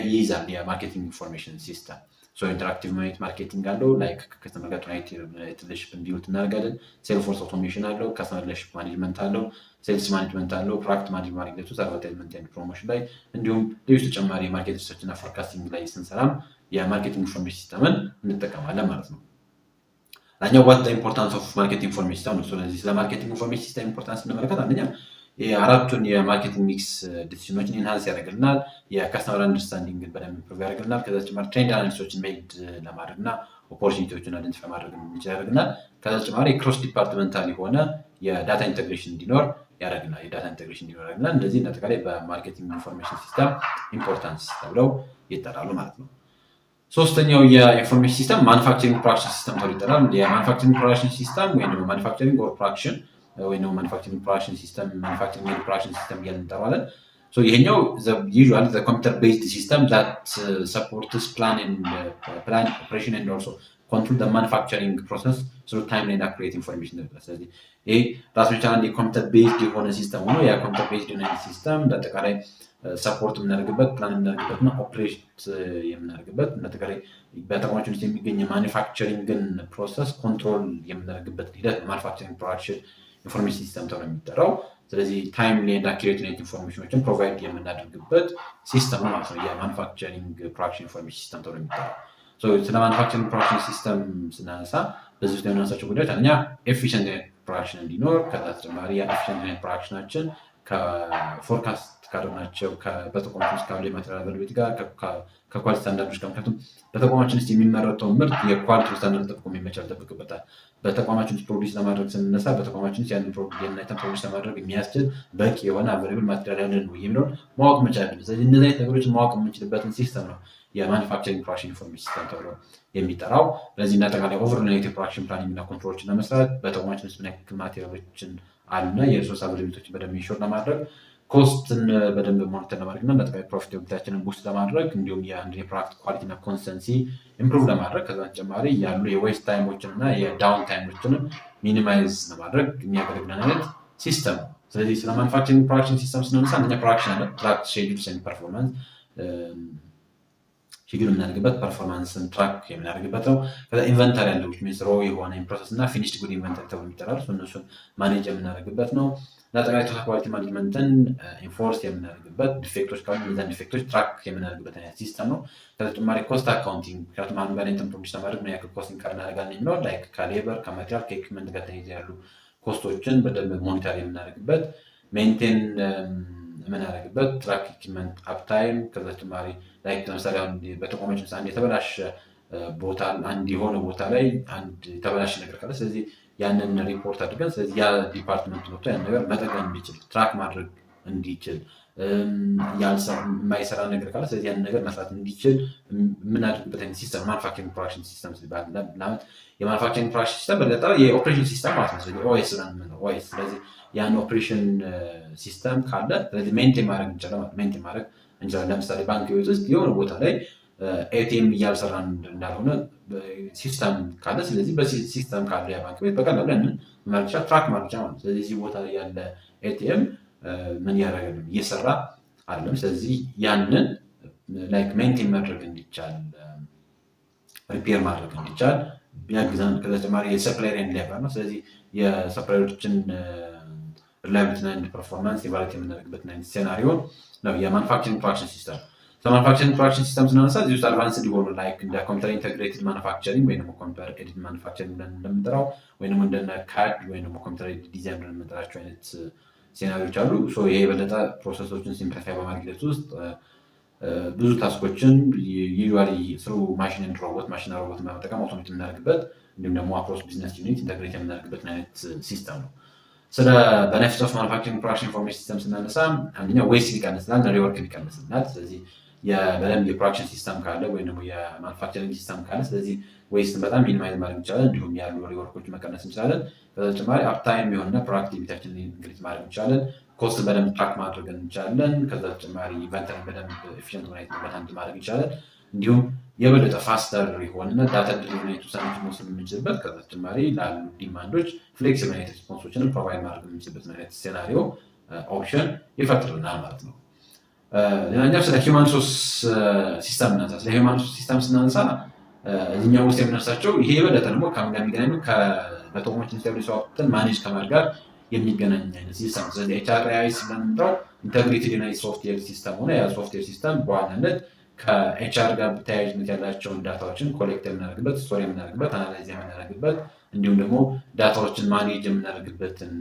A: ይይዛል የማርኬቲንግ ኢንፎርሜሽን ሲስተም። ኢንተራክቲቭ ማርኬቲንግ አለው። ላይክ ከከስተመር ጋር ሪሌሽንሺፕ እንዲውል እናደርጋለን። ሴልስፎርስ ኦቶሜሽን አለው። ከስተመር ሪሌሽንሺፕ ማኔጅመንት አለው። ሴልስ ማኔጅመንት አለው። ፕሮዳክት ማኔጅመንት ሂደቱ አድቨርታይዝመንት ኤንድ ፕሮሞሽን ላይ እንዲሁም ሌሎች ተጨማሪ የማርኬት ሪሰርች እና ፎርካስቲንግ ላይ ስንሰራም የማርኬቲንግ ኢንፎርሜሽን ሲስተምን እንጠቀማለን ማለት ነው። ላኛው ዋት ኢምፖርታንስ ኦፍ ማርኬቲንግ ኢንፎርሜሽን ሲስተም ነው። ስለዚህ ስለ ማርኬቲንግ ኢንፎርሜሽን ሲስተም ኢምፖርታንስ እንመለከት። አንደኛ የአራቱን የማርኬቲንግ ሚክስ ዲሲዥኖችን ኢንሃንስ ያደርግልናል። የከስተመር አንደርስታንዲንግ በደንብ ኢምፕሩቭ ያደርግልናል። ከዛ ተጨማሪ ትሬንድ አናሊሲሶችን ሜድ ለማድረግ እና ኦፖርቹኒቲዎችን አይደንቲፋይ ማድረግ ያደርግናል። ከዛ ተጨማሪ ክሮስ ዲፓርትመንታል የሆነ የዳታ ኢንቴግሬሽን እንዲኖር ያደርግናል። የዳታ ኢንቴግሬሽን እንዲኖር ያደርግናል። እንደዚህ አጠቃላይ በማርኬቲንግ ኢንፎርሜሽን ሲስተም ኢምፖርታንስ ተብለው ይጠራሉ ማለት ነው። ሶስተኛው የኢንፎርሜሽን ሲስተም ማኑፋክቸሪንግ ፕሮዳክሽን ሲስተም ተብሎ ይጠራል። የማኑፋክቸሪንግ ፕሮዳክሽን ሲስተም ወይም ደግሞ ማኑፋክቸሪንግ ኦር ፕሮዳክሽን ወይም ደግሞ ማኑፋክቸሪንግ ፕሮዳክሽን ሲስተም ማኑፋክቸሪንግ ፕሮዳክሽን ሲስተም እያልን እንጠራዋለን። ይሄኛው usually the computer based system that supports plan operation and also control the manufacturing process through timely and accurate information። ስለዚህ ይሄ ራሱን የቻለ የኮምፒውተር ቤዝድ የሆነ ሲስተም ሆኖ የኮምፒውተር ቤዝድ የሆነ ሲስተም እንዳጠቃላይ ሰፖርት የምናደርግበት ፕላን የምናደርግበት እና ኦፕሬት የምናደርግበት እንዳጠቃላይ በተቋማችን ውስጥ የሚገኝ የማኒፋክቸሪንግን ፕሮሰስ ኮንትሮል የምናደርግበት ሂደት ማኑፋክቸሪንግ ፕሮዳክሽን ኢንፎርሜሽን ሲስተም ተብሎ የሚጠራው። ስለዚህ ታይምሊ ኤንድ አኪሬት ኢንፎርሜሽኖችን ፕሮቫይድ የምናደርግበት ሲስተም ነው ማለት ነው የማኑፋክቸሪንግ ፕሮዳክሽን ኢንፎርሜሽን ሲስተም ተብሎ የሚጠራው። ስለ ማኑፋክቸሪንግ ፕሮዳክሽን ሲስተም ስናነሳ በዚህ ውስጥ የምናነሳቸው ጉዳዮች አንደኛ ኤፊሽንት ፕሮዳክሽን እንዲኖር፣ ከዛ ተጨማሪ የኤፊሽንት ፕሮዳክሽናችን ከፎርካስት ካደረግናቸው በተቋማችን ውስጥ ካሉ የማቴሪያል አቬይላቢሊቲ ጋር ከኳሊቲ ስታንዳርዶች ጋር ምክንያቱም በተቋማችን ውስጥ የሚመረተው ምርት የኳሊቲ ስታንዳርድ ጠብቆ መቻል ይጠበቅበታል። በተቋማችን ውስጥ ፕሮዲስ ለማድረግ ስንነሳ በተቋማችን ውስጥ ያንን ፕሮዲስ ለማድረግ የሚያስችል በቂ የሆነ አቬይላብል ማቴሪያል ያለን ነው የሚለውን ማወቅ መቻል አለብን። ስለዚህ እነዚህ አይነት ነገሮችን ማወቅ የምንችልበትን ሲስተም ነው የማኑፋክቸሪንግ ፕሮዳክሽን ኢንፎርሜሽን ሲስተም ተብሎ የሚጠራው። ስለዚህ እንዳጠቃላይ ኦቨርናይት የፕሮዳክሽን ፕላኒንግ እና ኮንትሮሎችን ለመስራት በተቋማችን ውስጥ ምን ያክል ማቴሪያሎችን አሉና የሪሶርስ አቬይላቢሊቲዎችን በደንብ ኢንሹር ለማድረግ ኮስትን በደንብ ሞኒተር ለማድረግ እና እንዳጠቃላይ ፕሮፊታቢሊቲያችንን ቡስት ለማድረግ እንዲሁም የአንድ የፕሮዳክት ኳሊቲ እና ኮንሲስተንሲ ኢምፕሩቭ ለማድረግ ከዛ ተጨማሪ ያሉ የዌስት ታይሞችን እና የዳውን ታይሞችንም ሚኒማይዝ ለማድረግ የሚያገለግለን አይነት ሲስተም ነው። ስለዚህ ስለ ማኑፋክቸሪንግ ፕሮዳክሽን ሲስተም ስናነሳ አንደኛ ፕሮዳክሽን አለ፣ ትራክ ሼዱልስ ኤንድ ፐርፎርማንስ ሼዱል የምናደርግበት ፐርፎርማንስን ትራክ የምናደርግበት ነው። ከዛ ኢንቨንተሪ ያለው ሮ የሆነ ፕሮሰስ እና ፊኒሽድ ጉድ ኢንቨንተሪ ተብሎ ይጠራል። እነሱን ማኔጅ የምናደርግበት ነው። ለአጠቃላይ ቶታል ኳሊቲ ማኔጅመንትን ኢንፎርስ የምናደርግበት ዲፌክቶች ካሉ እነዚያን ዲፌክቶች ትራክ የምናደርግበት አይነት ሲስተም ነው። ከተጨማሪ ኮስት አካውንቲንግ ምክንያቱም አሁን በላይ ፕሮዲስ ለማድረግ ምን ያክል ኮስት ኢንከር እናደርጋለን የሚለው ላይክ ከሌበር ከማቴሪያል ከኢኩዊፕመንት ጋር ተያይዘ ያሉ ኮስቶችን በደንብ ሞኒተር የምናደርግበት ሜንቴን የምናደርግበት ትራክ ኢኩዊፕመንት አፕታይም ከዛ ተጨማሪ ላይክ ለምሳሌ አሁን በተቋማችን ውስጥ አንድ የተበላሸ ቦታ አንድ የሆነ ቦታ ላይ አንድ የተበላሸ ነገር ካለ ስለዚህ ያንን ሪፖርት አድርገን ስለዚህ ያ ዲፓርትመንት መጥቶ ያን ነገር መጠገን እንዲችል ትራክ ማድረግ እንዲችል የማይሰራ ነገር ካለ ስለዚህ ያንን ነገር መስራት እንዲችል የምናደርግበት አይነት ሲስተም ማኑፋክቸሪንግ ፕሮዳክሽን ሲስተም ሲባል የማኑፋክቸሪንግ ፕሮዳክሽን ሲስተም በለጠ የኦፕሬሽን ሲስተም ማለት ነው። ስለዚህ ኦኤስ ብለን የምንለው ኦኤስ ስለዚህ ያን ኦፕሬሽን ሲስተም ካለ ስለዚህ ሜንቴን ማድረግ እንችላለን። ለምሳሌ ባንክ ቤት ውስጥ የሆነ ቦታ ላይ ኤቲኤም እያልሰራ እንዳልሆነ ሲስተም ካለ ስለዚህ በሲስተም ካለ የባንክ ቤት በቀላሉ ያንን መርጫ ትራክ ማድረግ ማለት ነው። ስለዚህ ቦታ ላይ ያለ ኤቲኤም ምን ያደረገ እየሰራ አይደለም። ስለዚህ ያንን ላይክ ሜንቴን ማድረግ እንዲቻል ሪፔር ማድረግ እንዲቻል ቢያግዘን። ከተጨማሪ የሰፕላየር ኤንድ ሌበር ነው። ስለዚህ የሰፕላየሮችን ሪላያቢሊቲ ኤንድ ፐርፎርማንስ ኢቫሉዌት የምናደርግበት ሴናሪዮ ነው የማኑፋክቸሪንግ ፕሮዳክሽን ሲስተም። ማኑፋክቸሪንግ ፕሮዳክሽን ሲስተም ስናነሳ እዚህ ውስጥ አድቫንስድ የሆኑ ላይክ እንደ ኮምፒውተር ኢንተግሬትድ ማኑፋክቸሪንግ ወይም ኮምፒውተር ኤድድ ማኑፋክቸሪንግ ብለን እንደምንጠራው ወይም እንደነ ካድ ወይም ኮምፒውተር ኤድድ ዲዛይን ብለን የምንጠራቸው አይነት ሴናሪዎች አሉ። ይሄ የበለጠ ፕሮሰሶችን ሲምፕሊፋይ በማድረግ ሂደት ውስጥ ብዙ ታስኮችን ዩዥዋሊ ስሩ ማሽን ሮቦት በመጠቀም አውቶሜት የምናደርግበት እንዲሁም ደግሞ አክሮስ ቢዝነስ ዩኒት ኢንተግሬት የምናደርግበት አይነት ሲስተም ነው። ስለ ቤኔፊትስ ኦፍ ማኑፋክቸሪንግ ፕሮዳክሽን ኢንፎርሜሽን ሲስተም ስናነሳ አንደኛው ዌስት ሊቀንስናል፣ ሪወርክ ሊቀንስናል። ስለዚህ በደንብ የፕሮዳክሽን ሲስተም ካለ ወይም ደግሞ የማኑፋክቸሪንግ ሲስተም ካለ ስለዚህ ዌስትን በጣም ሚኒማይዝ ማድረግ እንችላለን፣ እንዲሁም ያሉ ሪወርኮች መቀነስ እንችላለን። በተጨማሪ አፕታይም የሆነ ፕሮዳክቲቪቲያችንን ኢንክሪዝ ማድረግ እንችላለን። ኮስትን በደንብ ትራክ ማድረግ እንችላለን። ከዛ ተጨማሪ ኢንቨንተሪን በደንብ ኤፊሽንት ሆነ ማድረግ እንችላለን። እንዲሁም የበለጠ ፋስተር የሆነ ዳታ ድሪቭን ውሳኔዎችን መውሰድ የምንችልበት ከዛ ተጨማሪ ላሉ ዲማንዶች ፍሌክሲብል አይነት ሪስፖንሶችን ፕሮቫይድ ማድረግ የምንችልበት አይነት ሴናሪዮ ኦፕሽን ይፈጥርልናል ማለት ነው። ሌላኛው ስለ ሂውማን ሪሶርስ ሲስተም እናንሳ። ስለ ሂውማን ሪሶርስ ሲስተም ስናነሳ እዚህኛው ውስጥ የምናነሳቸው ይሄ የበለጠ ደግሞ ከምን ጋር የሚገናኙ በተቋማችን ስታብሊሽ አውጥተን ማኔጅ ከማድረግ ጋር የሚገናኝ አይነት ሲስተም። ስለዚህ ኤችአርአይኤስ ብለን የምንጠራው ኢንተግሬትድ ዩናይት ሶፍትዌር ሲስተም ሆነ ያ ሶፍትዌር ሲስተም በዋናነት ከኤችአር ጋር ተያያዥነት ያላቸውን ዳታዎችን ኮሌክት የምናደርግበት፣ ስቶሪ የምናደርግበት፣ አናላይዝ የምናደርግበት እንዲሁም ደግሞ ዳታዎችን ማኔጅ የምናደርግበትን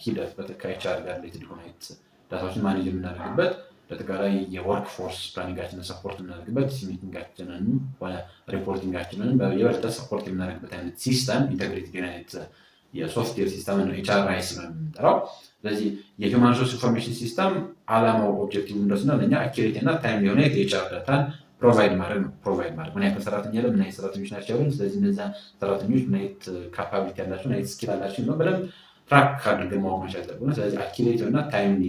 A: ሂደት ከኤችአር ጋር ሪሌትድ የሆኑ ዳታዎችን ማኔጅ የምናደርግበት በአጠቃላይ የወርክ ፎርስ ፕላኒንጋችንን ሰፖርት የምናደርግበት ዲሲሚቲንጋችንን ሪፖርቲንጋችንን የበለጠ ሰፖርት የምናደርግበት አይነት ሲስተም ኢንተግሬትድ አይነት የሶፍትዌር ሲስተም ነው ኤችአርአይስ ነው የምንጠራው። ስለዚህ የሂውማን ሪሶርስ ኢንፎርሜሽን ሲስተም አላማው ኦብጀክቲቭ እንደሆነ ለእኛ አኪሬት እና ታይም የሆነ የኤችአር ዳታን ፕሮቫይድ ማድረግ ነው። ምን አይነት ሰራተኛ ያለ ምን አይነት ሰራተኞች ናቸው ያሉን፣ ስለዚህ እነዛ ሰራተኞች ምን አይነት ካፓቢሊቲ ያላቸው ምን አይነት ስኪል አላቸው ነው በደንብ ትራክ አድርገን ማወቅ መቻል አለብን። ስለዚህ አኪሬት እና ታይምሊ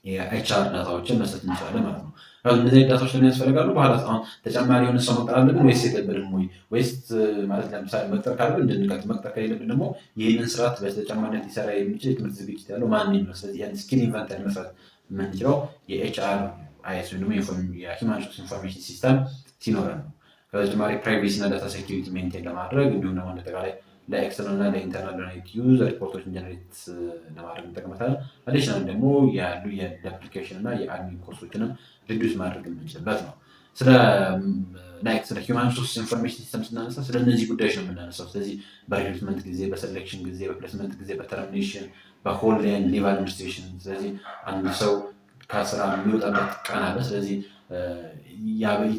A: የኤችአር ዳታዎችን መስጠት እንችላለን ማለት ነው። እነዚህ ዳታዎች ለምን ያስፈልጋሉ? በኋላ አሁን ተጨማሪ የሆነ ሰው መቅጠር አለብን ወይስ የለብንም ወይስ ማለት ለምሳሌ መቅጠር ካለብን እንድንቀጥል፣ መቅጠር ከሌለብን ደግሞ ይህንን ስርዓት በተጨማሪነት ሊሰራ የሚችል የትምህርት ዝግጅት ያለው ማን ነው? ስለዚህ ያን ስኪል ኢንቨንተሪ መስራት የምንችለው የኤችአርአይስ ወይም ደግሞ የሂውማን ሪሶርስ ኢንፎርሜሽን ሲስተም ሲኖረን ነው። ከተጨማሪ ፕራይቬሲ እና ዳታ ሴኪሪቲ ሜንቴን ለማድረግ እንዲሁም ደግሞ አጠቃላይ ለኤክስተርናል እና ለኢንተርናል ዶኔት ዩዝ ሪፖርቶችን ጀነሬት ለማድረግ እንጠቀምበታለን። አዲሽናል ደግሞ ያሉ የአፕሊኬሽን እና የአድሚን ኮስቶችንም ሪዱስ ማድረግ የምንችልበት ነው። ስለ ሂውማን ሪሶርስ ኢንፎርሜሽን ሲስተም ስናነሳ ስለ እነዚህ ጉዳዮች ነው የምናነሳው። ስለዚህ በሪክሩትመንት ጊዜ፣ በሴሌክሽን ጊዜ፣ በፕሌስመንት ጊዜ፣ በተርሚኔሽን፣ በሆልድ ሊቭ አድሚኒስትሬሽን። ስለዚህ አንድ ሰው ከስራ የሚወጣበት ቀን አለ። ስለዚህ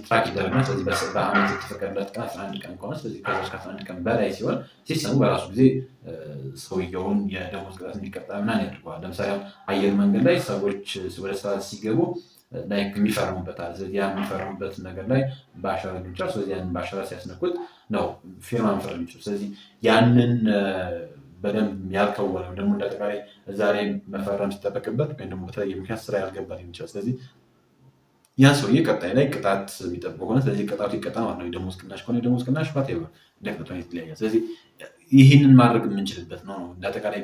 A: ትራክ ይደረግና ስለዚህ በአመት የተፈቀደለት ቀን 11 ቀን ከሆነ ስለዚህ ከዛች ከ11 ቀን በላይ ሲሆን ሲስተሙ በራሱ ጊዜ ሰውየውን የደሞዝ ቅጣት እንዲቀጣ ምናምን ያደርገዋል። ለምሳሌ አየር መንገድ ላይ ሰዎች ወደ ስራ ሲገቡ የሚፈርሙበት አለ። ስለዚህ ያ የሚፈርሙበት ነገር ላይ በአሻራ ብቻ ስለዚህ ያንን በአሻራ ሲያስነኩት ነው ፊርማ መፈረም የሚችሉ። ስለዚህ ያንን በደንብ ያልከወነ ደግሞ እንዳጠቃላይ እዛ ላይ መፈረም ሲጠበቅበት ወይም ደግሞ በተለየ ምክንያት ስራ ያልገባ ሊሆን ይችላል። ስለዚህ ያ ሰውዬ ቀጣይ ላይ ቅጣት የሚጠብቅ ከሆነ ስለዚህ ቅጣቱ ይቀጣ ማለት ነው። የደሞዝ ቅናሽ ከሆነ የደሞዝ ቅናሽ እንደቅጣቱ ይለያያል። ስለዚህ ይህንን ማድረግ የምንችልበት ነው። እንዳጠቃላይ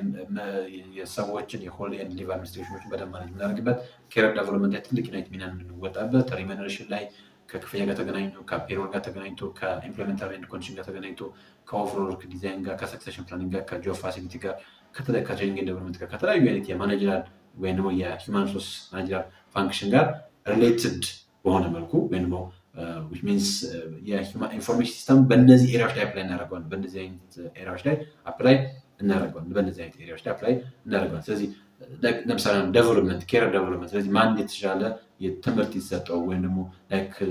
A: የሰዎችን የሆልድ ኤንድ ሊቭ አድሚኒስትሬሽኖችን በደንብ ማኔጅ የምናደርግበት፣ ኬሪየር ዴቨሎፕመንት ላይ ትልቅ ዩናይት ሚና የምንወጣበት፣ ሪሙነሬሽን ላይ ከክፍያ ጋር ተገናኝቶ፣ ከፔሮል ጋር ተገናኝቶ፣ ከኢምፕሎይመንት ኤንድ ኮንዲሽን ጋር ተገናኝቶ፣ ከኦቨርኦል ወርክ ዲዛይን ጋር፣ ከሰክሴሽን ፕላኒንግ ጋር፣ ከጆብ ፋሲሊቲ ጋር፣ ከትሬኒንግ ኤንድ ዴቨሎፕመንት ጋር፣ ከተለያዩ አይነት የማኔጀራል ወይም ደግሞ የሂውማን ሪሶርስ ማኔጀራል ፋንክሽን ጋር ሪሌትድ በሆነ መልኩ ወይም ደግሞ የኢንፎርሜሽን ሲስተም በእነዚህ ኤሪያዎች ላይ አፕላይ እናደርገዋለን። በእነዚህ አይነት ኤሪያዎች ላይ አፕላይ እናደርገዋለን። ስለዚህ ለምሳሌ ዴቨሎፕመንት፣ ኬሪየር ዴቨሎፕመንት፣ ስለዚህ ማን የተሻለ የትምህርት ይሰጠው ወይም ደግሞ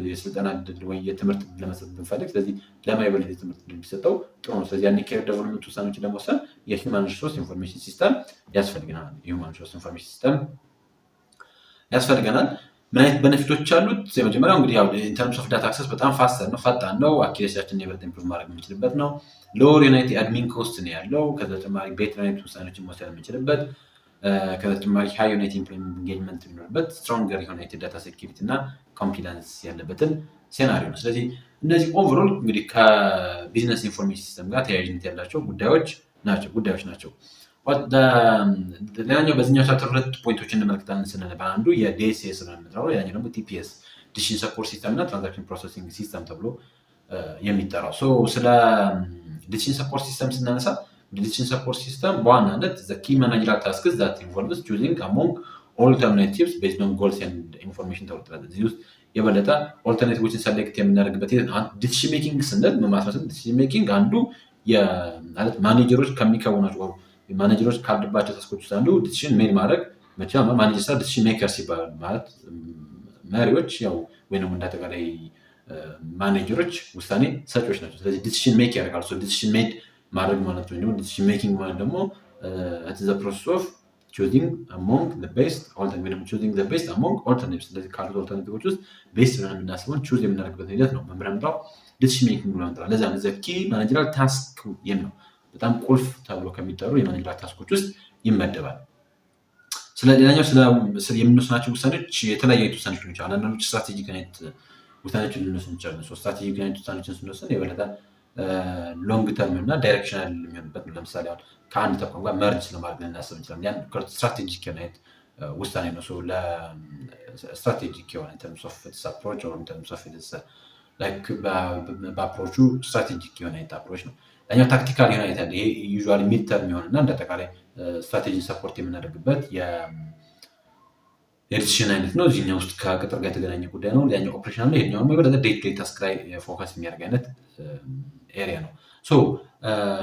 A: የስልጠና እድል ወይ የትምህርት ለመስጠት ብንፈልግ ስለዚህ ለማይበልጥ የትምህርት እድል ቢሰጠው ጥሩ ነው። ስለዚህ ያን ኬሪየር ዴቨሎፕመንት ውሳኔዎችን ለመወሰን የሂውማን ሪሶርስ ኢንፎርሜሽን ሲስተም ያስፈልገናል። የሂውማን ሪሶርስ ኢንፎርሜሽን ሲስተም ያስፈልገናል። ምን አይነት ቤኔፊቶች አሉት? የመጀመሪያው እንግዲህ ያው ኢንተርምስ ኦፍ ዳታ አክሰስ በጣም ፈጣን ነው። አኪሬሲያችንን የበለጠ ኢምፕሩቭ ማድረግ የምንችልበት ነው። ሎወር ዩናይት የአድሚን ኮስት ነው ያለው። ከተጨማሪ ቤት ዩናይት ውሳኔዎችን መውሰድ የምንችልበት፣ ከተጨማሪ ሃይ ዩናይት ኢምፕሎይመንት ኢንጌጅመንት የሚኖርበት፣ ስትሮንገር ዩናይት ዳታ ሴኪሪቲ እና ኮንፊደንስ ያለበትን ሴናሪዮ ነው። ስለዚህ እነዚህ ኦቨሮል እንግዲህ ከቢዝነስ ኢንፎርሜሽን ሲስተም ጋር ተያያዥነት ያላቸው ጉዳዮች ናቸው። ሌላኛው በዚህኛው ቻፕተር 2 ፖይንቶች እንመለከታለን ስንል በአንዱ የዲኤስኤስ ነው የምንጠራው፣ ሌላኛው ደግሞ ቲፒኤስ ዲሲዥን ሰፖርት ሲስተም እና ትራንዛክሽን ፕሮሰሲንግ ሲስተም ተብሎ የሚጠራው። ስለ ዲሲዥን ሰፖርት ሲስተም ስናነሳ ዲሲዥን ሰፖርት ሲስተም በዋናነት ኪ ማናጀራል ታስክስ ዛት ኢንቮልቭስ ቹዚንግ አሞንግ ኦልተርናቲቭስ ቤዝድ ኦን ጎልስ ኤንድ ኢንፎርሜሽን ተብሎ ይጠራል። እዚህ ውስጥ የበለጠ ኦልተርናቲቮችን ሰሌክት የምናደርግበት ዲሲዥን ሜኪንግ ስንል ማለት ዲሲዥን ሜኪንግ አንዱ ማለት ማኔጀሮች ከሚከውናቸው ማኔጀሮች ካሉባቸው ታስኮች ውስጥ አንዱ ዲሲዥን ሜድ ማድረግ መቼም ማኔጀር ስራ ዲሲዥን ሜከርስ ይባላል። ማለት መሪዎች ያው ወይም እንዳጠቃላይ ማኔጀሮች ውሳኔ ሰጪዎች ናቸው። ስለዚህ ዲሲዥን ሜክ ያደርጋሉ። ዲሲዥን ሜድ ማድረግ ማለት ነው። ዲሲዥን ሜኪንግ ማለት ደግሞ ዘ ፕሮሰስ ኦፍ ቹዚንግ አሞንግ ዘ ቤስት አሞንግ ኦልተርኔቲቭስ። ስለዚህ ካሉት ኦልተርኔቲቮች ውስጥ ቤስት ብለን የምናስበውን ቹዝ የምናደርግበት ሂደት ነው መምረምጣው ዲሲዥን ሜኪንግ ብሎ እንጠራለን። ለዛ ዘ ኪ ማኔጀራል ታስክ ነው በጣም ቁልፍ ተብሎ ከሚጠሩ የማኔጀራል ታስኮች ውስጥ ይመደባል። ሌላኛው የምንወስናቸው ውሳኔዎች የተለያዩ አይነት ውሳኔዎች ሊሆኑ ይችላሉ። አንዳንዶች ስትራቴጂክ አይነት ውሳኔዎችን ልንወስን እንችላለን። ስትራቴጂክ አይነት ውሳኔዎችን ስንወስን የበለጠ ሎንግ ተርም እና ዳይሬክሽናል የሚሆንበት ነው። ለምሳሌ አሁን ከአንድ ተቋም ጋር መርጅ ለማድረግ ልናስብ እንችላለን። ያን ስትራቴጂክ አይነት ውሳኔ ነው። ስትራቴጂክ የሆነ ተርምስ ኦፍ አፕሮች ወይም ተርምስ ኦፍ በአፕሮቹ ስትራቴጂክ የሆነ አይነት አፕሮች ነው። ኛው ታክቲካል የሆነ አይነት ይሄ ዩዥዋሊ ሚድ ተርም የሆነና እንዳጠቃላይ ስትራቴጂ ሰፖርት የምናደርግበት የዲሲዥን አይነት ነው። እዚህኛው ውስጥ ከቅጥር ጋር የተገናኘ ጉዳይ ነው። ሌላኛው ኦፕሬሽናል ነው። ይሄኛው የበለጠ ዴይ ቱ ዴይ ታስክ ላይ ፎከስ የሚያደርግ አይነት ኤሪያ ነው። ሶ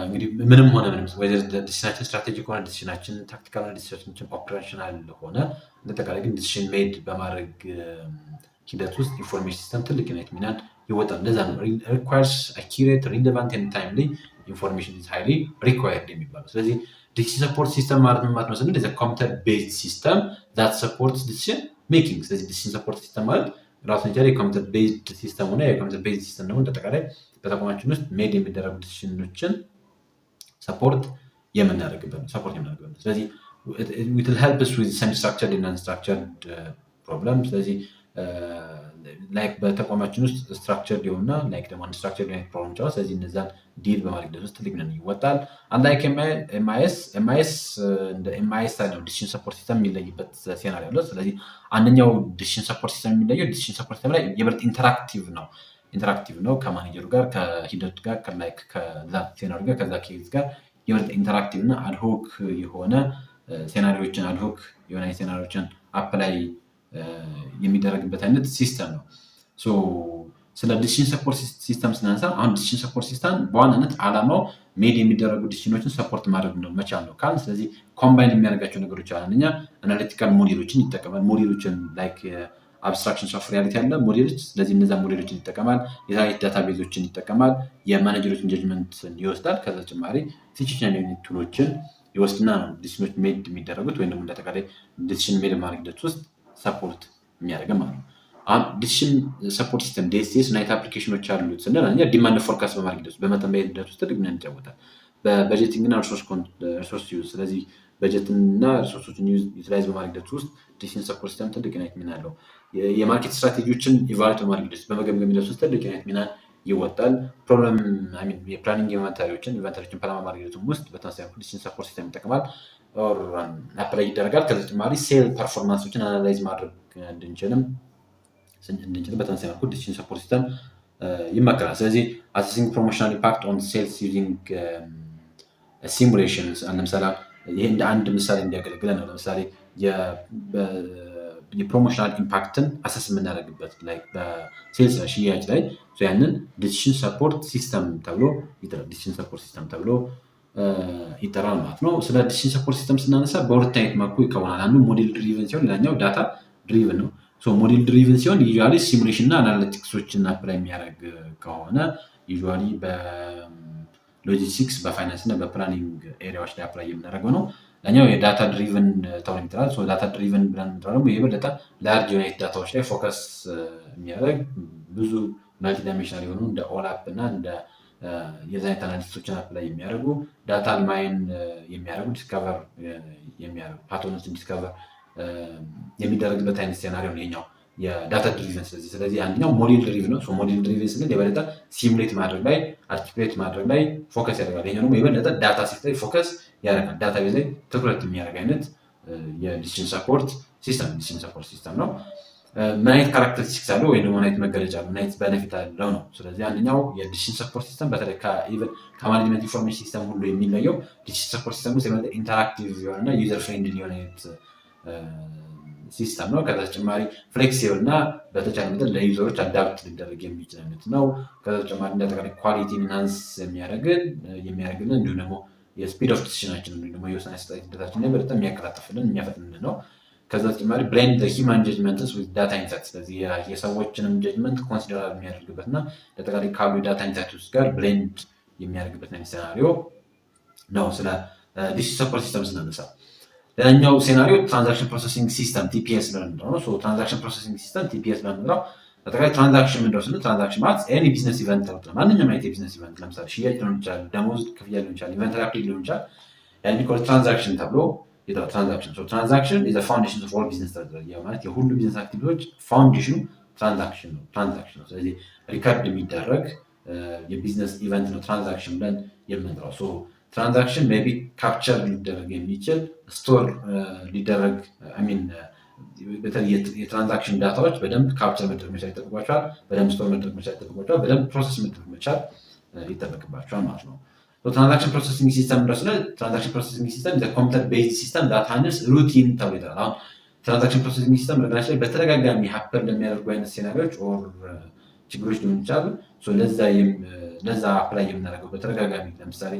A: እንግዲህ ምንም ሆነ ምንም ወይዘር ዲሲሽናችን ስትራቴጂክ ሆነ ዲሲሽናችን ታክቲካል ሆነ ዲሲሽናችን ኦፕሬሽናል ሆነ እንደጠቃላይ ግን ዲሲሽን ሜድ በማድረግ ሂደት ውስጥ ኢንፎርሜሽን ሲስተም ትልቅ ነት ሚናን ይወጣል። እንደዛ ነው ሪኳየርስ አኪሬት ሪሌቫንት ኤንድ ታይምሊ ኢንፎርሜሽን ኢዝ ሃይሊ ሪኳየርድ የሚባለው። ስለዚህ ዲሲሽን ሰፖርት ሲስተም ማለት ምን ማለት ነው ስንል ኮምፒውተር ቤዝድ ሲስተም ዛት ሰፖርትስ ዲሲሽን ሜኪንግ። ስለዚህ ዲሲሽን ሰፖርት ሲስተም ማለት ራሱን የቻለ የኮምፒውተር ቤዝድ ሲስተም ሆነ የኮምፒውተር ቤዝድ ሲስተም ደግሞ እንደጠቃላይ በተቋማችን ውስጥ ሜድ የሚደረጉ ዲሲሽኖችን ሰፖርት የምናደርግበት ነው። ስለዚህ it will help us with semi structured and unstructured problem። ስለዚህ ላይክ በተቋማችን ውስጥ ስትራክቸርድ የሆነና ላይክ ደግሞ አንስትራክቸርድ የሆነ ፕሮብለም ቻው። ስለዚህ እነዛን ዲል በማድረግ ውስጥ ትልቅ ነን ይወጣል። አንላይክ ኤምአይኤስ እንደ ኤምአይኤስ ነው ዲሲሽን ሰፖርት ሲስተም የሚለይበት ሴናሪዮ አለ። ስለዚህ አንደኛው ዲሲሽን ሰፖርት ሲስተም የሚለየው ዲሲሽን ሰፖርት ሲስተም ላይ የበለጠ ኢንተራክቲቭ ነው ከማኔጀሩ ጋር ከሂደቱ ጋር ከላይክ ከዛ ሴናሪዮ ጋር ከዛ ኬዝ ጋር የበለጠ ኢንተራክቲቭ እና አድሆክ የሆነ ሴናሪዎችን አድሆክ የሆነ ሴናሪዎችን አፕላይ የሚደረግበት አይነት ሲስተም ነው። ስለ ዲሲሽን ሰፖርት ሲስተም ስናነሳ አሁን ዲሲሽን ሰፖርት ሲስተም በዋናነት ዓላማው ሜድ የሚደረጉ ዲሲሽኖችን ሰፖርት ማድረግ ነው መቻል ነው ካል። ስለዚህ ኮምባይን የሚያደርጋቸው ነገሮች አለ። አንደኛ አናሊቲካል ሞዴሎችን ይጠቀማል። ሞዴሎችን ላይክ አብስትራክሽን ኦፍ ሪያሊቲ ያለ ሞዴሎች። ስለዚህ እነዛ ሞዴሎችን ይጠቀማል። የሳይት ዳታቤዞችን ይጠቀማል። የማኔጀሮችን ጀጅመንትን ይወስዳል። ከዛ ተጨማሪ ሲቹዌሽናል ዩኒት ቱሎችን ይወስድና ነው ዲሲሽኖች ሜድ የሚደረጉት ወይም ደግሞ እንደተቃላይ ዲሲሽን ሜድ ማድረግ ውስጥ ሰፖርት የሚያደርግ ማለት ነው። አሁን ዲሲሽን ሰፖርት ሲስተም ዲኤስኤስ ናይት አፕሊኬሽኖች አሉት ስንል አንደኛ ዲማንድ ፎርካስት በማድረግ ሂደት በመተንበይ ሂደት ውስጥ ትልቅ ሚና ይጫወታል። በበጀቲንግ እና ሪሶርስ ዩዝ። ስለዚህ በጀትና ሪሶርሶችን ዩቲላይዝ በማድረግ ሂደት ውስጥ ዲሲሽን ሰፖርት ሲስተም ትልቅ ሚና አለው። የማርኬት ስትራቴጂዎችን ኢቫሉዌት በማድረግ ሂደት በመገምገም ሂደት ውስጥ ትልቅ ሚና ይወጣል። ፕሮብለም የፕላኒንግ ኢንቨንታሪዎችን ፕላን በማድረግ ሂደት ውስጥ በተመሳሳይ ዲሲሽን ሰፖርት ሲስተም ይጠቀማል አፕላይ ይደረጋል። ከዛ ተጨማሪ ሴል ፐርፎርማንሶችን አናላይዝ ማድረግ እንድንችል በተመሳሳይ መልኩ ዲሲሽን ሰፖርት ሲስተም ይመከራል። ስለዚህ አሴሲንግ ፕሮሞሽናል ኢምፓክት ኦን ሴልስ ዩዚንግ ሲሙሌሽንስ ለምሳሌ ይሄ እንደ አንድ ምሳሌ እንዲያገለግለን ነው። ለምሳሌ የፕሮሞሽናል ኢምፓክትን አሰስ የምናደርግበት ላይ በሴልስ ሽያጭ ላይ ያንን ዲሲሽን ሰፖርት ሲስተም ተብሎ ይጠራል ማለት ነው። ስለ ዲሲሽን ሰፖርት ሲስተም ስናነሳ በሁለት አይነት መልኩ ይከወናል። አንዱ ሞዴል ድሪቨን ሲሆን ሌላኛው ዳታ ድሪቨን ነው። ሞዴል ድሪቨን ሲሆን ዩዥዋሊ ሲሙሌሽን እና አናሊቲክሶችን አፕላይ የሚያደርግ ከሆነ ዩዥዋሊ በሎጂስቲክስ በፋይናንስ እና በፕላኒንግ ኤሪያዎች ላይ አፕላይ የምናደርገው ነው። ሌላኛው የዳታ ድሪቨን ተብሎ ይጠራል። ዳታ ድሪቨን ብለን የምንጠራው ደግሞ የበለጠ ላርጅ የሆነ ዳታዎች ላይ ፎከስ የሚያደርግ ብዙ መልቲ ዳይሜንሽናል የሆኑ እንደ ኦላፕ እና እንደ የዛይት አናሊስቶችን አፕላይ የሚያደርጉ ዳታ ማይን የሚያደርጉ ዲስከቨር የሚያደርጉ ፓተርኖችን ዲስከቨር የሚደረግበት አይነት ሴናሪዮ ነው ይሄኛው የዳታ ድሪቨን። ስለዚህ አንደኛው ሞዴል ድሪቨን ነው። ሞዴል ድሪቨን ስንል የበለጠ ሲሙሌት ማድረግ ላይ አርቲኩሌት ማድረግ ላይ ፎከስ ያደርጋል። ይሄኛው ደግሞ የበለጠ ዳታ ሴት ላይ ፎከስ ያደርጋል። ዳታ ቤዝ ላይ ትኩረት የሚያደርግ አይነት የዲሲሽን ሰፖርት ሲስተም ነው። ምን አይነት ካራክተሪስቲክስ አለው ወይም ደግሞ ምን አይነት መገለጫ አለው፣ ምን አይነት ቤኔፊት አለው ነው። ስለዚህ አንደኛው የዲሲሽን ሰፖርት ሲስተም በተለይ ከማኔጅመንት ኢንፎርሜሽን ሲስተም ሁሉ የሚለየው ዲሲሽን ሰፖርት ሲስተም ውስጥ የበለጠ ኢንተራክቲቭ የሆነና ዩዘር ፍሬንድሊ የሆነ አይነት ሲስተም ነው። ከዛ ተጨማሪ ፍሌክሲብል እና በተቻለ መጠን ለዩዘሮች አዳፕት ሊደረግ የሚችል አይነት ነው። ከዛ ተጨማሪ እንደተቃላይ ኳሊቲ ኢንሃንስ የሚያደርግልን እንዲሁም ደግሞ የስፒድ ኦፍ ዲሲሽናችን እንዲሁም ደግሞ የውሳኔ አሰጣጥ ሂደታችን ላይ በጣም የሚያቀላጥፍልን የሚያፈጥንልን ነው። ከዛ ተጨማሪ ብሌንድ ሂውማን ጀጅመንትስ ዊዝ ዳታ ኢንሳይት። ስለዚህ የሰዎችንም ጀጅመንት ኮንሲደር የሚያደርግበት እና ለጠቃላይ ካሉ ዳታ ኢንሳይቶች ጋር ብሌንድ የሚያደርግበት ሴናሪዮ ነው ስለ ዲሲሽን ሰፖርት ሲስተም ስናነሳ። ሌላኛው ሴናሪዮ ትራንዛክሽን ፕሮሰሲንግ ሲስተም ቲፒኤስ ለምንድነው ነው። ትራንዛክሽን ፕሮሰሲንግ ሲስተም ቲፒኤስ ለምንድነው በጠቃላይ ትራንዛክሽን ምንድነው ስንል ትራንዛክሽን ማለት ኤኒ ቢዝነስ ኢቨንት ነው። ማንኛውም አይነት የቢዝነስ ኢቨንት ለምሳሌ ሽያጭ ሊሆን ይችላል፣ ደሞዝ ክፍያ ሊሆን ይችላል፣ ኢንቨንተሪ አፕዴት ሊሆን ይችላል። ያን ቢኮዝ ትራንዛክሽን ተብሎ ትራንዛክሽን ኢዝ ፋውንዴሽን ኦፍ ኦል ቢዝነስ ማለት የሁሉ ቢዝነስ አክቲቪቲዎች ፋውንዴሽኑ ትራንዛክሽን ነው። ስለዚህ ሪከርድ የሚደረግ የቢዝነስ ኢቨንት ነው ትራንዛክሽን ብለን የምንጠራው። ትራንዛክሽን ሜይ ቢ ካፕቸር ሊደረግ የሚችል ስቶር ሊደረግ በተለይ የትራንዛክሽን ዳታዎች በደንብ ካፕቸር መደረግ መቻል ይጠበቅባቸዋል። በደንብ ስቶር መደረግ መቻል ይጠበቅባቸዋል። በደንብ ፕሮሰስ መደረግ መቻል ይጠበቅባቸዋል ማለት ነው። ትራንዛክሽን ፕሮሰሲንግ ሲስተም ትራንዛክሽን ፕሮሰሲንግ ሲስተም ኮምፒውተር ቤዝድ ሲስተም ዳት ሃንድልስ ሩቲን ተብሎ ይጠራል። አሁን ትራንዛክሽን ፕሮሰሲንግ ሲስተም በነገራችን ላይ በተደጋጋሚ ሀፐር ለሚያደርጉ አይነት ሴናሪዎች ኦር ችግሮች ሊሆኑ ይችላሉ። ለዛ አፕላይ የምናደርገው በተደጋጋሚ ለምሳሌ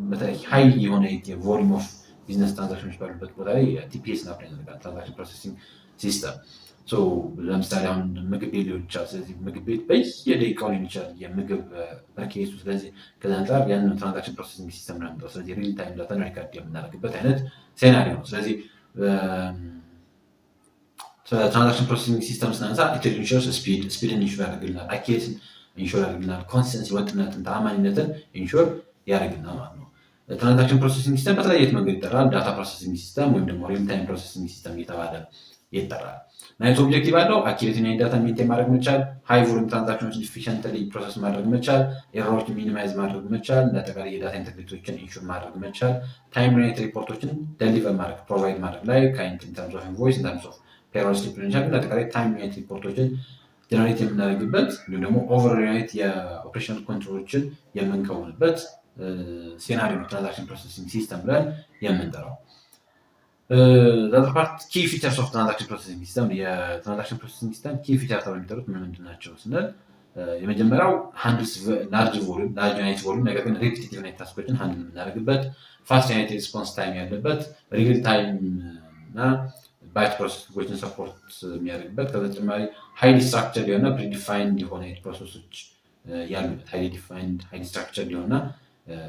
A: በተለይ ሀይ የሆነ ቮሊዩም ኦፍ ቢዝነስ ትራንዛክሽኖች ባሉበት ቦታ ላይ ቲፒኤስ አፕላይ እናደርጋለን፣ ትራንዛክሽን ፕሮሰሲንግ ሲስተም። ለምሳሌ አሁን ምግብ ቤት ሊሆን ይችላል። ስለዚህ ምግብ ቤት በየደቂቃው ሊሆን ይችላል የምግብ ኬሱ። ስለዚህ ከዚ አንጻር ያንን ትራንዛክሽን ፕሮሰሲንግ ሲስተም ነው የምንጠው። ስለዚህ ሪል ታይም ዳታን ሪካርድ የምናደርግበት አይነት ሴናሪዮ ነው። ስለዚህ ትራንዛክሽን ፕሮሰሲንግ ሲስተም ስናነሳ ኢንሹርስ ስፒድን ኢንሹር ያደርግልናል፣ አኪሬሲን ኢንሹር ያደርግልናል፣ ኮንሲስተንሲ ወጥነትን፣ ተአማኒነትን ኢንሹር ያደርግልናል ማለት ነው። ትራንዛክሽን ፕሮሰሲንግ ሲስተም በተለያየ መንገድ ይጠራል። ዳታ ፕሮሰሲንግ ሲስተም ወይም ደግሞ ሪል ታይም ፕሮሰሲንግ ሲስተም እየተባለ ይጠራል። ናይት ኦብጀክቲቭ አለው አኪሬት ዳታ ሜንቴን ማድረግ መቻል፣ ሃይ ቮሉም ትራንዛክሽኖችን ኢፊሽንትሊ ፕሮሰስ ማድረግ መቻል፣ ኤረሮችን ሚኒማይዝ ማድረግ መቻል፣ እንዳጠቃላይ የዳታ ኢንተግሪቲዎችን ኢንሹር ማድረግ መቻል፣ ታይም ዩኒት ሪፖርቶችን ደሊቨር ማድረግ ፕሮቫይድ ማድረግ ላይ ካይንት ኢንተርምስ ኦፍ ኢንቮይስ ኢንተርምስ ኦፍ ፔሮል ስሊፕ ሊሆን ይችላል። እንዳጠቃላይ ታይም ዩኒት ሪፖርቶችን ጀነሬት የምናደርግበት እንዲሁም ደግሞ ኦቨር ዩኒት የኦፕሬሽናል ኮንትሮሎችን የምንከውንበት ሴናሪዮ ትራንዛክሽን ፕሮሰሲንግ ሲስተም ብለን የምንጠራው። ፓርት ኪ ፊቸርስ ኦፍ ትራንዛክሽን ፕሮሰሲንግ ሲስተም። የትራንዛክሽን ፕሮሰሲንግ ሲስተም ኪ ፊቸር ተብለው የሚጠሩት ምንድን ናቸው ስንል የመጀመሪያው ሃንድልስ ላርጅ ዩኒት ቮሉም ነገር ግን ሪፒቲቲቭ ዩኒት ታስኮችን ሃንድል የምናደርግበት፣ ፋስት ዩኒት ሪስፖንስ ታይም ያለበት፣ ሪል ታይም እና ባች ፕሮሰሲንጎችን ሰፖርት የሚያደርግበት፣ ከተጨማሪ ሃይሊ ስትራክቸርድ የሆነ ፕሪዲፋይንድ የሆነ ፕሮሰሶች ያሉበት ሃይሊ ስትራክቸርድ የሆነ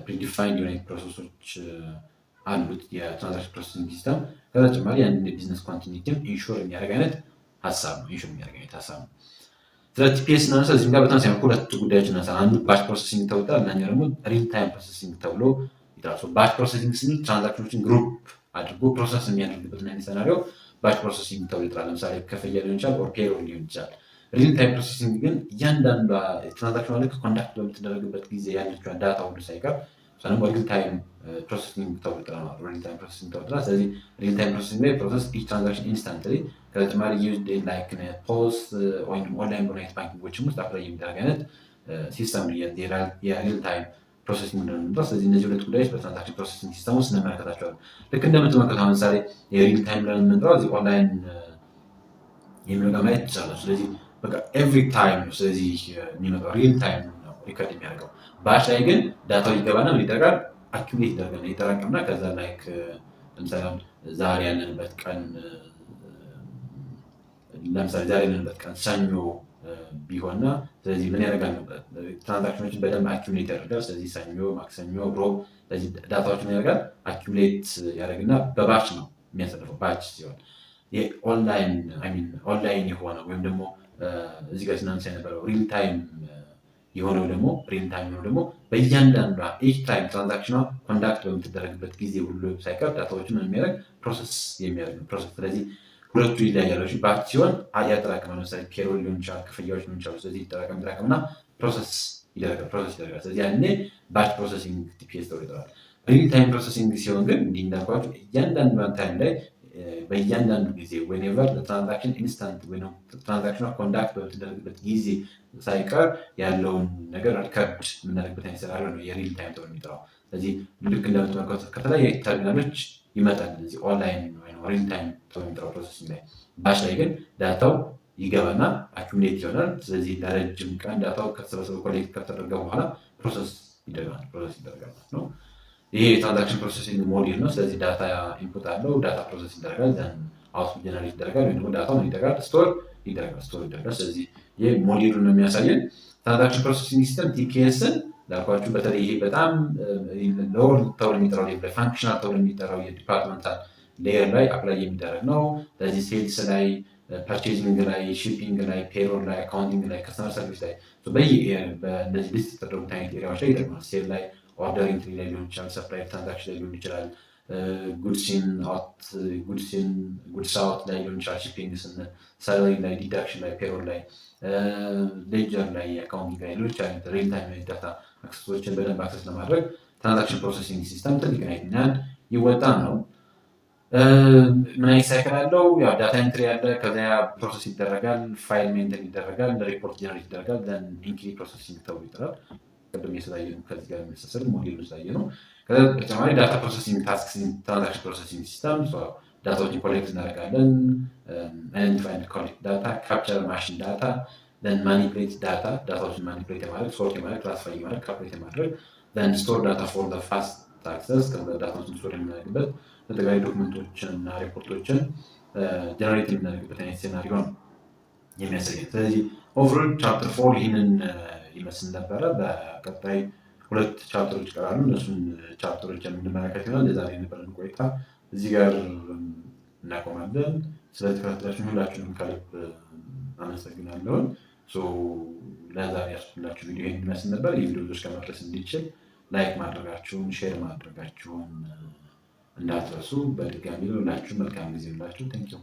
A: ፕሪዲፋይንድ የሆነ ፕሮሰሶች አሉት የትራንዛክሽን ፕሮሰሲንግ ሲስተም። ከተጨማሪ አንድ ቢዝነስ ኮንቲኒቲም ኢንሹር የሚያደርግ አይነት ሀሳብ ነው። ስለ ቲፒኤስ እናነሳ እዚህም ጋር በተመሳሳይ መልኩ ሁለት ጉዳዮች እናነሳ። አንዱ ባች ፕሮሰሲንግ ተብሎ ይጠራል፣ ሌላኛው ደግሞ ሪል ታይም ፕሮሰሲንግ ተብሎ ይጠራል። ባች ፕሮሰሲንግ ስንል ትራንዛክሽኖችን ግሩፕ አድርጎ ፕሮሰስ የሚያደርግበት አይነት ሴናሪዮ ባች ፕሮሰሲንግ ተብሎ ይጠራል። ለምሳሌ ክፍያ ሊሆን ይችላል፣ ኦር ፔሮል ሊሆን ይችላል። ሪል ታይም ፕሮሰሲንግ ግን እያንዳንዷ ትራንዛክሽን ልክ ኮንዳክት በምትደረግበት ጊዜ ያለችው ዳታ ሁሉ ሳይቀር ደግሞ ሪል ታይም ፕሮሰሲንግ ተብሎ ይጠራል። ስለዚህ ሪል ታይም ፕሮሰሲንግ ላይ ፕሮሰስ ኢች ትራንዛክሽን ኢንስታንትሊ ከተጨማሪ ዩዝድ ላይክ ፖስ ወይም ኦንላይን በሆነ ባንኪንጎችም ውስጥ አፕላይ የሚደረግ አይነት ሲስተም የሪል ታይም ፕሮሰሲንግ እንደምንጠራው። ስለዚህ እነዚህ ሁለት ጉዳዮች በትራንዛክሽን ፕሮሰሲንግ ሲስተም ውስጥ እንመለከታቸዋለን። ልክ እንደምትመለከተው ለምሳሌ የሪል ታይም ብለን የምንጠራው እዚህ ኦንላይን የሚለው ጋር ማየት ይቻላል። ስለዚህ በቃ ኤቭሪ ታይም ነው። ስለዚህ የሚመጣው ሪል ታይም ነው ሪከርድ የሚያደርገው። ባች ላይ ግን ዳታው ይገባና ምን ይደረጋል? አኪሙሌት ይደረጋል፣ ይጠራቀምና ከዛ ላይክ ለምሳሌ ዛሬ ያለንበት ቀን ሰኞ ቢሆንና ስለዚህ ምን ያደርጋል? ትራንዛክሽኖችን በደንብ አኪሙሌት ያደርጋል። ስለዚህ ሰኞ፣ ማክሰኞ፣ ሮብ ስለዚህ ዳታዎችን ምን ያደርጋል? አኪሙሌት ያደርግና በባች ነው የሚያሳልፈው። ባች ሲሆን ኦንላይን የሆነ ወይም ደግሞ እዚህ ጋር ስናነሳ የነበረው ሪል ታይም የሆነው ደግሞ በእያንዳንዷ ኤች ታይም ትራንዛክሽኗ ኮንዳክት በምትደረግበት ጊዜ ሁሉ ሳይቀር ዳታዎችን የሚያደርግ ፕሮሰስ የሚያደርግ ፕሮሰስ። ስለዚህ ሁለቱ ይለያያሉ። ባች ሲሆን ያጠራቅማል። ለምሳሌ ፔሮል ሊሆን ይችላል፣ ክፍያዎች ሊሆን ይችላሉ። ስለዚህ ይጠራቀምና ፕሮሰስ ይደረጋል። ስለዚህ ያኔ ባች ፕሮሰሲንግ ቲፒኤስ ተብሎ ይጠራል። ሪል ታይም ፕሮሰሲንግ ሲሆን ግን እንዲህ እንዳልኳቸው እያንዳንዷን ታይም ላይ በእያንዳንዱ ጊዜ ዌኔቨር ትራንዛክሽን ኢንስታንት ወይ ትራንዛክሽኗ ኮንዳክት በምትደረግበት ጊዜ ሳይቀር ያለውን ነገር ሪከርድ የምናደርግበት አይነት ሴናሪዮ ነው የሪል ታይም ተብሎ የሚጠራው። ስለዚህ ልክ እንደምትመለከቱት ከተለያዩ ተርሚናሎች ይመጣል። እዚህ ኦንላይን ሪል ታይም ተብሎ የሚጠራው ፕሮሰሲንግ ላይ። ባች ላይ ግን ዳታው ይገባና አኪሙሌት ይሆናል። ስለዚህ ለረጅም ቀን ዳታው ከተሰበሰበ ኮሌክት ከተደረገ በኋላ ፕሮሰስ ይደረጋል ነው። ይሄ የትራንዛክሽን ፕሮሰሲንግ ሞዴል ነው። ስለዚህ ዳታ ኢንፑት አለው፣ ዳታ ፕሮሰስ ይደረጋል፣ አውትፑት ጀነሬት ይደረጋል፣ ወይም ደግሞ ዳታው ይደረጋል ስቶር ይደረጋል። ስለዚህ ይህ ሞዴሉን ነው የሚያሳየን። ትራንዛክሽን ፕሮሰሲንግ ሲስተም ቲፒኤስን ላልኳችሁ በተለይ ይሄ በጣም ሎወር ተብሎ የሚጠራው ላይ ፋንክሽናል ተብሎ የሚጠራው የዲፓርትመንታል ሌየር ላይ አፕላይ የሚደረግ ነው። ስለዚህ ሴልስ ላይ፣ ፐርቼዚንግ ላይ፣ ሺፒንግ ላይ፣ ፔሮል ላይ፣ አካውንቲንግ ላይ፣ ከስተመር ሰርቪስ ላይ በእነዚህ ሊስት የተደረጉት አይነት ኤሪያዎች ላይ ይጠቅማል። ሴል ላይ፣ ኦርደር ኢንትሪ ላይ ሊሆን ይችላል፣ ሰፕላይ ትራንዛክሽን ላይ ሊሆን ይችላል፣ ጉድስ አውት ላይ ሊሆን ይችላል፣ ሺፒንግ ስንል ሳላሪ ላይ፣ ዲዳክሽን ላይ፣ ፔሮል ላይ፣ ሌጀር ላይ፣ አካውንቲንግ ላይ ሌሎች አይነት ሪል ታይም ዳታ አክሰሶችን በደንብ አክሰስ ለማድረግ ትራንዛክሽን ፕሮሰሲንግ ሲስተም ትልቅ አይነት ይወጣ ነው። ምን አይነት ሳይክል አለው? ዳታ ኤንትሪ ያለ፣ ከዚያ ፕሮሰስ ይደረጋል፣ ፋይል ሜንቴን ይደረጋል፣ ሪፖርት ጀነሬት ይደረጋል፣ ኢንክሪፕት ፕሮሰሲንግ ተብሎ ይጠራል። ቅድም የስላየ ነው ከዚህ ጋር የሚመሳሰል ሞዴሉ ስላየ ነው። ከዛ በተጨማሪ ዳታ ፕሮሰሲንግ ታስክ ትራንዛክሽን ፕሮሰሲንግ ሲስተም ዳታዎችን ኮሌክት እናደርጋለን። አይደንቲፋይ ኮሌክት ዳታ፣ ካፕቸር ማሽን ዳታ፣ ማኒፕሌት ዳታዎችን ማኒፕሌት የማድረግ ሶርት የማድረግ ክላሲፋይ የማድረግ ካልኩሌት የማድረግ ስቶር ዳታ ፎር ፋስት አክሰስ ዳታዎችን ስቶር የምናደርግበት በተለያዩ ዶክመንቶችን እና ሪፖርቶችን ጀነሬት የምናደርግበት አይነት ሴናሪዮ ነው የሚያሳየን። ስለዚህ ኦቨሮል ቻፕተር 4 ይህንን ይመስል ነበረ። በቀጣይ 2 ቻፕተሮች ይቀራሉ። እነሱን ቻፕተሮች የምንመለከት ይሆናል። የዛሬ የነበረን ቆይታ እዚህ ጋር እናቆማለን። ስለተከታተላችሁ ሁላችሁንም ከልብ አመሰግናለሁ። ለዛሬ ያስኩላችሁ ቪዲዮ ይህን ይመስል ነበር። ይህ ቪዲዮ ብዙዎች ከመድረስ እንዲችል ላይክ ማድረጋችሁን ሼር ማድረጋችሁን እንዳትረሱ። በድጋሚ ሁላችሁ መልካም ጊዜ ሁላችሁ። ቴንኪው